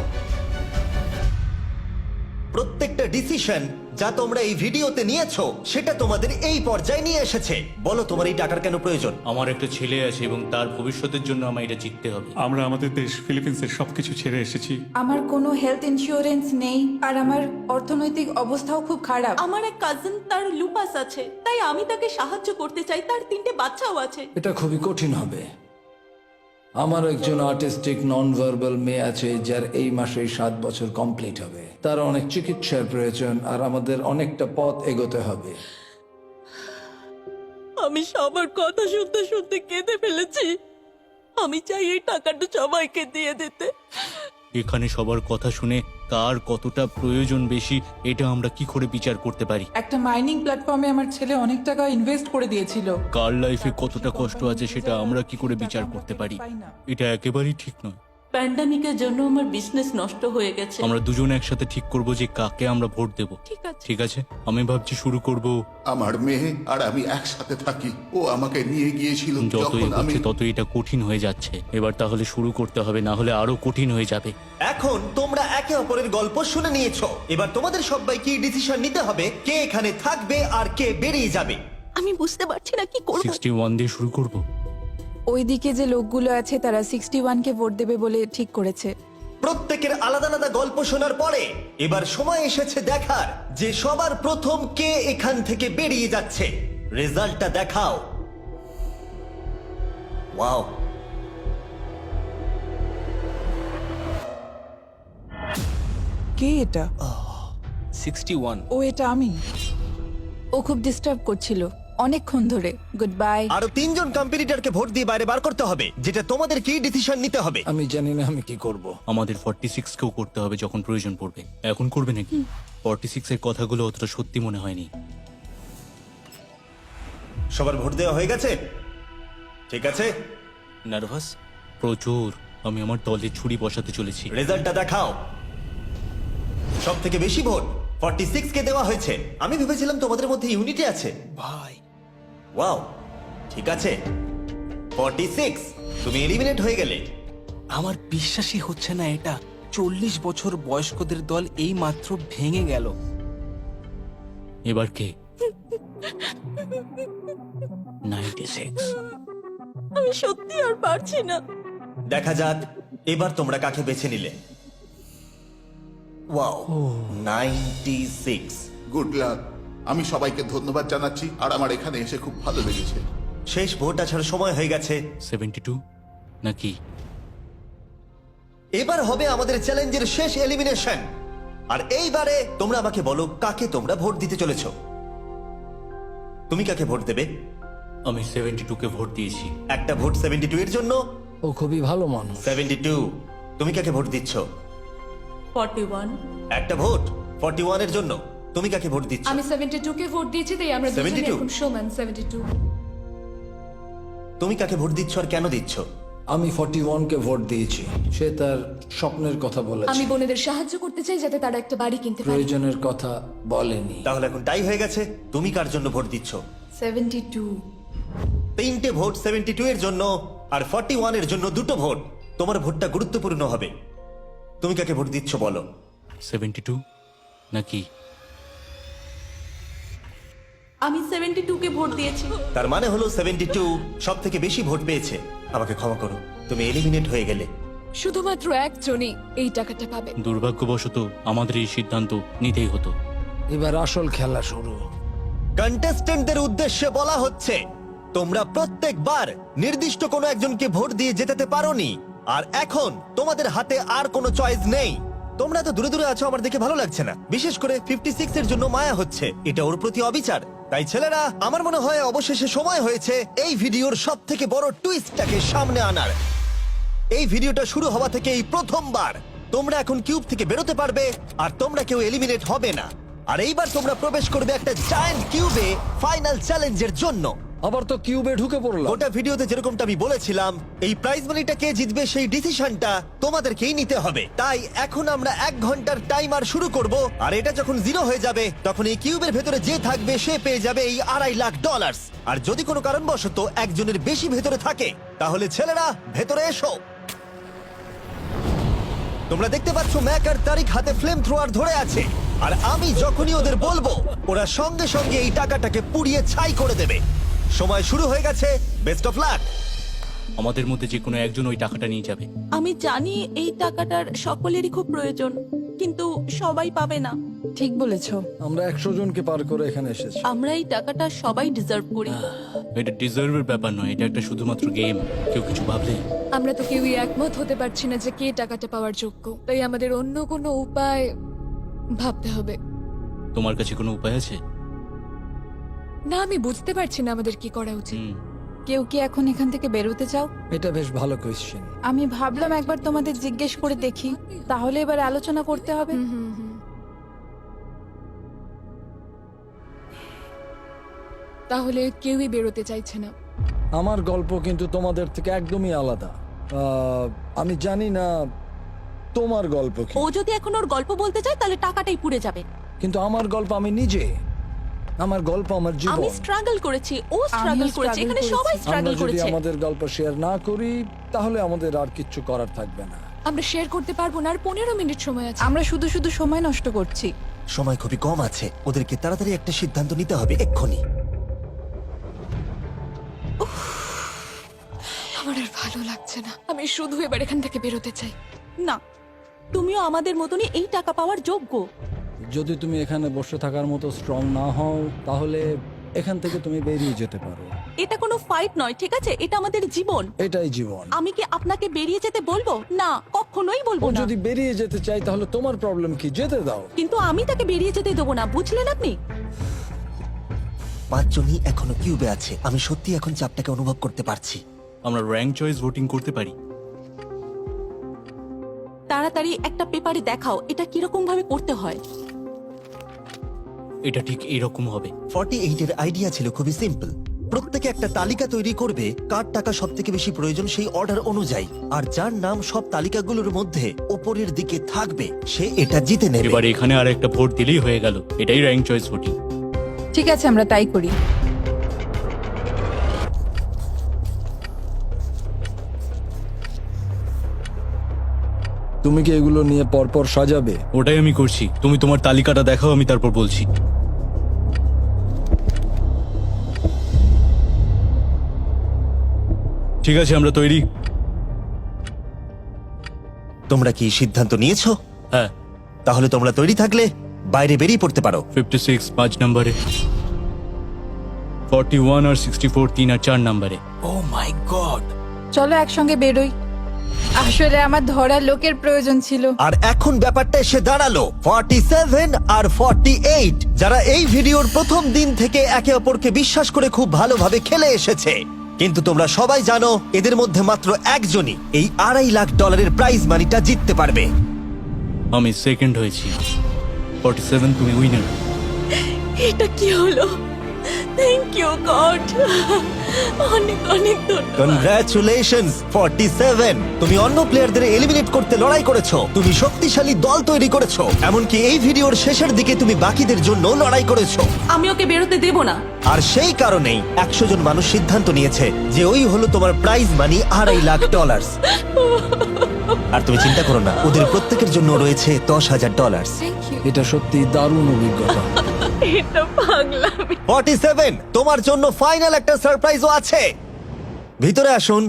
Speaker 1: প্রত্যেকটা ডিসিশন যা তোমরা এই ভিডিওতে নিয়েছো সেটা তোমাদের এই পর্যায়ে নিয়ে এসেছে। বলো তোমার এই টাকার কেন প্রয়োজন?
Speaker 10: আমার একটা ছেলে আছে এবং তার ভবিষ্যতের জন্য আমার এটা জিততে হবে।
Speaker 4: আমরা আমাদের দেশ ফিলিপিন্সের সবকিছু ছেড়ে এসেছি।
Speaker 5: আমার কোনো হেলথ ইন্স্যুরেন্স নেই আর আমার অর্থনৈতিক অবস্থাও খুব খারাপ।
Speaker 6: আমার এক কাজিন, তার লুপাস আছে, তাই আমি তাকে সাহায্য করতে চাই। তার 3টে বাচ্চাও আছে।
Speaker 11: এটা খুবই কঠিন হবে। আমার একজন আর্টিস্টিক নন ভার্বাল মেয়ে আছে যার এই মাসেই 7 বছর কমপ্লিট হবে। তার অনেক চিকিৎসার প্রয়োজন আর আমাদের অনেকটা পথ এগোতে হবে।
Speaker 6: আমি সবার কথা শুনতে শুনতে কেঁদে ফেলেছি। আমি চাই এই টাকাটা সবাইকে দিয়ে দিতে।
Speaker 10: এখানে সবার কথা শুনে কার কতটা প্রয়োজন বেশি এটা আমরা কি করে বিচার করতে পারি?
Speaker 5: একটা মাইনিং প্ল্যাটফর্মে আমার ছেলে অনেক টাকা ইনভেস্ট করে দিয়েছিল।
Speaker 10: কার লাইফে কতটা কষ্ট আছে সেটা আমরা কি করে বিচার করতে পারি? এটা একেবারেই ঠিক নয়।
Speaker 6: প্যান্ডামিকের জন্য আমার বিজনেস নষ্ট হয়ে গেছে।
Speaker 10: আমরা দুজন একসাথে ঠিক করব যে কাকে আমরা ভোট দেব।
Speaker 6: ঠিক আছে।
Speaker 10: ঠিক আছে, আমি ভাবছি শুরু করব।
Speaker 12: আমার মেয়ে আর আমি একসাথে থাকি। ও আমাকে নিয়ে গিয়েছিল
Speaker 10: যত
Speaker 12: যখন আমি
Speaker 10: এগোচ্ছে তত এটা কঠিন হয়ে যাচ্ছে। এবার তাহলে শুরু করতে হবে, না হলে আরো কঠিন হয়ে যাবে।
Speaker 1: এখন তোমরা একে অপরের গল্প শুনে নিয়েছো। এবার তোমাদের সবাইকে ডিসিশন নিতে হবে কে এখানে থাকবে আর কে বেরিয়ে যাবে।
Speaker 6: আমি বুঝতে পারছি না কি করব।
Speaker 10: 61 দিয়ে শুরু করব।
Speaker 5: ওইদিকে যে লোকগুলো আছে তারা 61-কে ভোট দেবে বলে ঠিক করেছে।
Speaker 1: প্রত্যেকের আলাদা আলাদা গল্প শোনার পরে এবার সময় এসেছে দেখার যে সবার প্রথম কে এখান থেকে বেরিয়ে যাচ্ছে। রেজাল্টটা দেখাও। ওয়াও,
Speaker 5: কে এটা?
Speaker 9: 61।
Speaker 5: ও এটা আমি। ও খুব ডিস্টার্ব করছিল অনেকক্ষণ ধরে। Good bye.
Speaker 1: আরো 3 জন কম্পিটিটরকে ভোট দিয়ে বাইরে বার করতে হবে, যেটা তোমাদের কি ডিসিশন নিতে হবে।
Speaker 11: আমি জানি না আমি কি করব।
Speaker 10: আমাদের 46 কেও করতে হবে যখন প্রয়োজন পড়বে। এখন করবে নাকি? 46 এর কথাগুলো অতটা সত্যি মনে হয়নি।
Speaker 1: সবার ভোট দেওয়া হয়ে গেছে? ঠিক আছে,
Speaker 9: নার্ভাস?
Speaker 10: প্রচুর। আমি আমার দলে ছুরি বসাতে চলেছি।
Speaker 1: রেজাল্টটা দেখাও। সব থেকে বেশি ভোট 46 কে দেওয়া হয়েছে। আমি ভেবেছিলাম তোমাদের মধ্যে ইউনিটি আছে।
Speaker 9: ভাই
Speaker 1: ওয়াও, ঠিক আছে 46, তুমি এলিমিনেট হয়ে গেলে।
Speaker 9: আমার বিশ্বাসই হচ্ছে না এটা। 40 বছর বয়স্কদের দল এই মাত্র ভেঙে গেল।
Speaker 10: এবার কে? 96।
Speaker 6: আমি সত্যি আর পারছি না।
Speaker 1: দেখা যাক এবার তোমরা কাকে বেছে নিলে। ওয়াও, 96।
Speaker 12: Good luck. আমি সবাইকে ধন্যবাদ জানাচ্ছি আর আমার এখানে এসে খুব ভালো লেগেছে।
Speaker 1: শেষ ভোট আসার সময় হয়ে গেছে।
Speaker 10: 72 নাকি?
Speaker 1: এবার হবে আমাদের চ্যালেঞ্জের শেষ এলিমিনেশন। আর এইবারে তোমরা আমাকে বলো কাকে তোমরা ভোট দিতে চলেছো। তুমি কাকে ভোট দেবে?
Speaker 10: আমি 72 কে ভোট দিয়েছি।
Speaker 1: একটা ভোট 72 এর জন্য।
Speaker 11: ও খুবই ভালো মানুষ।
Speaker 1: 72, তুমি কাকে ভোট দিচ্ছ?
Speaker 6: 41।
Speaker 1: একটা ভোট 41 এর জন্য। তুমি কাকে ভোট দিচ্ছ?
Speaker 6: আমি 72-কে ভোট দিয়েছি, তাই আমরা দুজনে
Speaker 1: 72?
Speaker 6: এখন সমান। 72।
Speaker 1: তুমি কাকে ভোট দিচ্ছ আর কেন দিচ্ছ?
Speaker 11: আমি 41-কে ভোট দিয়েছি। সে তার স্বপ্নের কথা বলেছে।
Speaker 6: আমি বোনেদের সাহায্য করতে চাই যাতে তারা একটা বাড়ি কিনতে পারে।
Speaker 11: প্রয়োজনের কথা বলেনি।
Speaker 1: তাহলে এখন টাই হয়ে গেছে। তুমি কার জন্য ভোট দিচ্ছ?
Speaker 5: 72।
Speaker 1: 3টে ভোট 72 এর জন্য আর 41 এর জন্য 2টো ভোট। তোমার ভোটটা গুরুত্বপূর্ণ হবে। তুমি কাকে ভোট দিচ্ছ বলো?
Speaker 10: 72 নাকি?
Speaker 8: আমি 72 কে ভোট দিয়েছি।
Speaker 1: তার মানে হলো 72 সব থেকে বেশি ভোট পেয়েছে। আমাকে ক্ষমা করো, তুমি এলিমিনেট হয়ে গেলে।
Speaker 6: শুধুমাত্র একজনই এই টাকাটা পাবে।
Speaker 10: দুর্ভাগ্যবশত আমাদের এই সিদ্ধান্ত নিতেই হতো।
Speaker 11: এবার আসল খেলা শুরু।
Speaker 1: কন্টেস্টেন্টদের উদ্দেশ্যে বলা হচ্ছে, তোমরা প্রত্যেকবার নির্দিষ্ট কোনো একজনকে ভোট দিয়ে জেতাতে পারোনি, আর এখন তোমাদের হাতে আর কোনো চয়েস নেই। তোমরা তো দূরে দূরে আছো, আমার দেখে ভালো লাগছে না। বিশেষ করে 56 এর জন্য মায়া হচ্ছে, এটা ওর প্রতি অবিচার। তাই ছেলেরা, আমার মনে হয় অবশেষে সময় হয়েছে এই ভিডিওর সব থেকে বড় টুইস্টটাকে সামনে আনার। এই ভিডিওটা শুরু হওয়া থেকে এই প্রথমবার তোমরা এখন কিউব থেকে বেরোতে পারবে, আর তোমরা কেউ এলিমিনেট হবে না। আর এইবার তোমরা প্রবেশ করবে একটা জায়ান্ট কিউবে ফাইনাল চ্যালেঞ্জের জন্য।
Speaker 11: আবার তো কিউবে ঢুকে পড়লাম।
Speaker 1: গোটা ভিডিওতে যেরকমটা আমি বলেছিলাম, এই প্রাইজ মানিটা কে জিতবে সেই ডিসিশনটা তোমাদেরকেই নিতে হবে। তাই এখন আমরা 1 ঘন্টার টাইমার শুরু করব, আর এটা যখন 0 হয়ে যাবে তখন এই কিউবের ভেতরে যে থাকবে সে পেয়ে যাবে এই $2.5 লাখ। আর যদি কোনো কারণবশত একজনের বেশি ভেতরে থাকে, তাহলে ছেলেরা ভেতরে এসো। তোমরা দেখতে পাচ্ছ ম্যাক আর তারিক হাতে ফ্লেম থ্রোয়ার ধরে আছে, আর আমি যখনই ওদের বলবো ওরা সঙ্গে সঙ্গে এই টাকাটাকে পুড়িয়ে ছাই করে দেবে। সময় শুরু হয়ে গেছে, বেস্ট অফ লাক।
Speaker 10: আমাদের মধ্যে যে কোনো একজন ওই টাকাটা নিয়ে যাবে।
Speaker 8: আমি জানি এই টাকাটার সকলেরই খুব প্রয়োজন, কিন্তু সবাই পাবে না।
Speaker 5: ঠিক বলেছো।
Speaker 11: আমরা 100 জনকে পার করে এখানে এসেছি।
Speaker 8: আমরা এই টাকাটা সবাই ডিজার্ভ করি।
Speaker 10: এটা ডিজার্ভের ব্যাপার নয়, এটা একটা শুধুমাত্র গেম। কেউ কিছু ভাবলে?
Speaker 6: আমরা তো কেউই একমত হতে পারছি না যে কে টাকাটা পাওয়ার যোগ্য, তাই আমাদের অন্য কোনো উপায় ভাবতে হবে।
Speaker 10: তোমার কাছে কোনো উপায় আছে?
Speaker 6: না, আমি বুঝতে পারছি না আমাদের কি করা উচিত।
Speaker 5: কেউ কি এখন এখান থেকে বেরোতে চাও?
Speaker 11: এটা বেশ ভালো কোয়েশ্চেন।
Speaker 5: আমি ভাবলাম একবার তোমাদের জিজ্ঞেস করে দেখি, তাহলে এবার আলোচনা করতে হবে।
Speaker 6: তাহলে কেউই বেরোতে চাইছে না।
Speaker 11: আমার গল্প কিন্তু তোমাদের থেকে একদমই আলাদা। আমি জানি না তোমার গল্প কি,
Speaker 8: ও যদি এখন ওর গল্প বলতে চায় তাহলে টাকাটাই পুড়ে যাবে।
Speaker 11: কিন্তু আমার গল্প আমি নিজে। আমার গল্প আমার
Speaker 8: আমি
Speaker 11: জীবন।
Speaker 8: স্ট্রাগল করেছি, ও স্ট্রাগল করেছে, এখানে সবাই
Speaker 11: আমরা
Speaker 8: স্ট্রাগল
Speaker 11: যদি
Speaker 8: করেছে।
Speaker 11: আমাদের গল্প শেয়ার না করি তাহলে আমাদের আর কিচ্ছু করার থাকবে না।
Speaker 6: আমরা শেয়ার করতে পারবো না, আর 15 মিনিট সময় আছে।
Speaker 5: আমরা শুধু শুধু সময় নষ্ট করছি।
Speaker 1: সময় খুবই কম আছে, ওদেরকে তাড়াতাড়ি একটা সিদ্ধান্ত নিতে হবে এক্ষুনি।
Speaker 6: আমার আর ভালো লাগছে না, আমি শুধু এবার এখান থেকে বেরোতে চাই।
Speaker 8: না, তুমিও আমাদের মতনই এই টাকা পাওয়ার যোগ্য।
Speaker 11: যদি তুমি এখানে বসে থাকার মতো স্ট্রং না হও তাহলে এখান থেকে তুমি বেরিয়ে যেতে পারো।
Speaker 8: এটা কোনো ফাইট নয়, ঠিক আছে? এটা আমাদের জীবন।
Speaker 11: এটাই জীবন।
Speaker 8: আমি কি আপনাকে বেরিয়ে যেতে বলবো? না, কখনোই বলবো
Speaker 11: ও
Speaker 8: না।
Speaker 11: যদি বেরিয়ে যেতে চাই তাহলে তোমার প্রবলেম কি? যেতে দাও।
Speaker 8: কিন্তু আমি তাকে বেরিয়ে যেতে দেবো না, বুঝলেন আপনি?
Speaker 1: 5 জনই এখনো কিউবে আছে। আমি সত্যি এখন চাপটাকে অনুভব করতে পারছি।
Speaker 10: আমরা র্যাঙ্ক চয়েস ভোটিং করতে পারি।
Speaker 8: তাড়াতাড়ি একটা পেপারে দেখাও এটা কিরকম ভাবে করতে হয়।
Speaker 10: এটা ঠিক এইরকম হবে।
Speaker 1: 48 এর আইডিয়া ছিল খুবই সিম্পল। প্রত্যেকে একটা তালিকা তৈরি করবে কার টাকা সব থেকে বেশি প্রয়োজন সেই অর্ডার অনুযায়ী, আর যার নাম সব তালিকাগুলোর মধ্যে উপরের দিকে থাকবে সে এটা জিতে নেবে।
Speaker 10: এবার এখানে আর একটা ভোট দিলেই হয়ে গেল। এটাই র্যাঙ্ক চয়েস ভোটিং।
Speaker 5: ঠিক আছে, আমরা তাই করি।
Speaker 11: তুমি কি এগুলো নিয়ে পরপর সাজাবে?
Speaker 10: ওটাই আমি করছি। তুমি তোমার তালিকাটা দেখাও, আমি তারপর বলছি। ঠিক আছে, আমরা তৈরি।
Speaker 1: তোমরা কি সিদ্ধান্ত নিয়েছো?
Speaker 10: হ্যাঁ।
Speaker 1: তাহলে তোমরা তৈরি থাকলে বাইরে বেরিয়ে পড়তে পারো।
Speaker 10: 56 5 নম্বরে, 41 আর 64 3 আর 4 নম্বরে।
Speaker 11: ও মাই গড!
Speaker 5: চলো একসঙ্গে বেরোই। আসলে আমার ধরার লোকের প্রয়োজন ছিল।
Speaker 1: আর এখন ব্যাপারটা এসে দাঁড়ালো 47 আর 48, যারা এই ভিডিওর প্রথম দিন থেকে একে অপরকে বিশ্বাস করে খুব ভালোভাবে খেলে এসেছে। কিন্তু তোমরা সবাই জানো এদের মধ্যে মাত্র একজনই এই $2.5 লাখ প্রাইজ মানিটা জিততে পারবে।
Speaker 10: আমি সেকেন্ড হয়েছি। 47 তুমি উইনার।
Speaker 8: এটা কি হলো? থ্যাংক ইউ গড, অনেক অনেক ধন্যবাদ।
Speaker 1: কনগ্রাচুলেশনস 47, তুমি অন্য প্লেয়ারদের এলিমিনেট করতে লড়াই করেছো, তুমি শক্তিশালী দল তৈরি করেছো, এমনকি এই ভিডিওর শেষের দিকে তুমি বাকিদের জন্য লড়াই করেছো।
Speaker 8: আমি ওকে বেরোতে দেব না।
Speaker 1: আর সেই কারণেই 100 জন মানুষ সিদ্ধান্ত নিয়েছে যে ওই হলো তোমার প্রাইজ মানি $2.5 লাখ। আর তুমি চিন্তা করো না, ওদের প্রত্যেকের জন্য রয়েছে $10,000।
Speaker 6: Thank you.
Speaker 11: এটা সত্যি দারুণ অভিজ্ঞতা।
Speaker 1: 47, তোমার জন্য ফাইনাল একটা সারপ্রাইজও আছে। ভিতরে আসুন।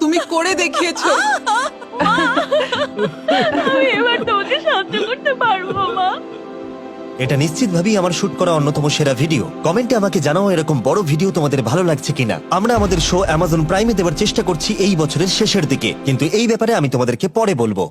Speaker 5: তুমি করে দেখিয়েছো।
Speaker 1: এটা নিশ্চিতভাবেই আমার শুট করা অন্যতম সেরা ভিডিও। কমেন্টে আমাকে জানাও এরকম বড় ভিডিও তোমাদের ভালো লাগছে কিনা। আমরা আমাদের শো অ্যামাজন প্রাইমে দেওয়ার চেষ্টা করছি এই বছরের শেষের দিকে, কিন্তু এই ব্যাপারে আমি তোমাদেরকে পরে বলবো।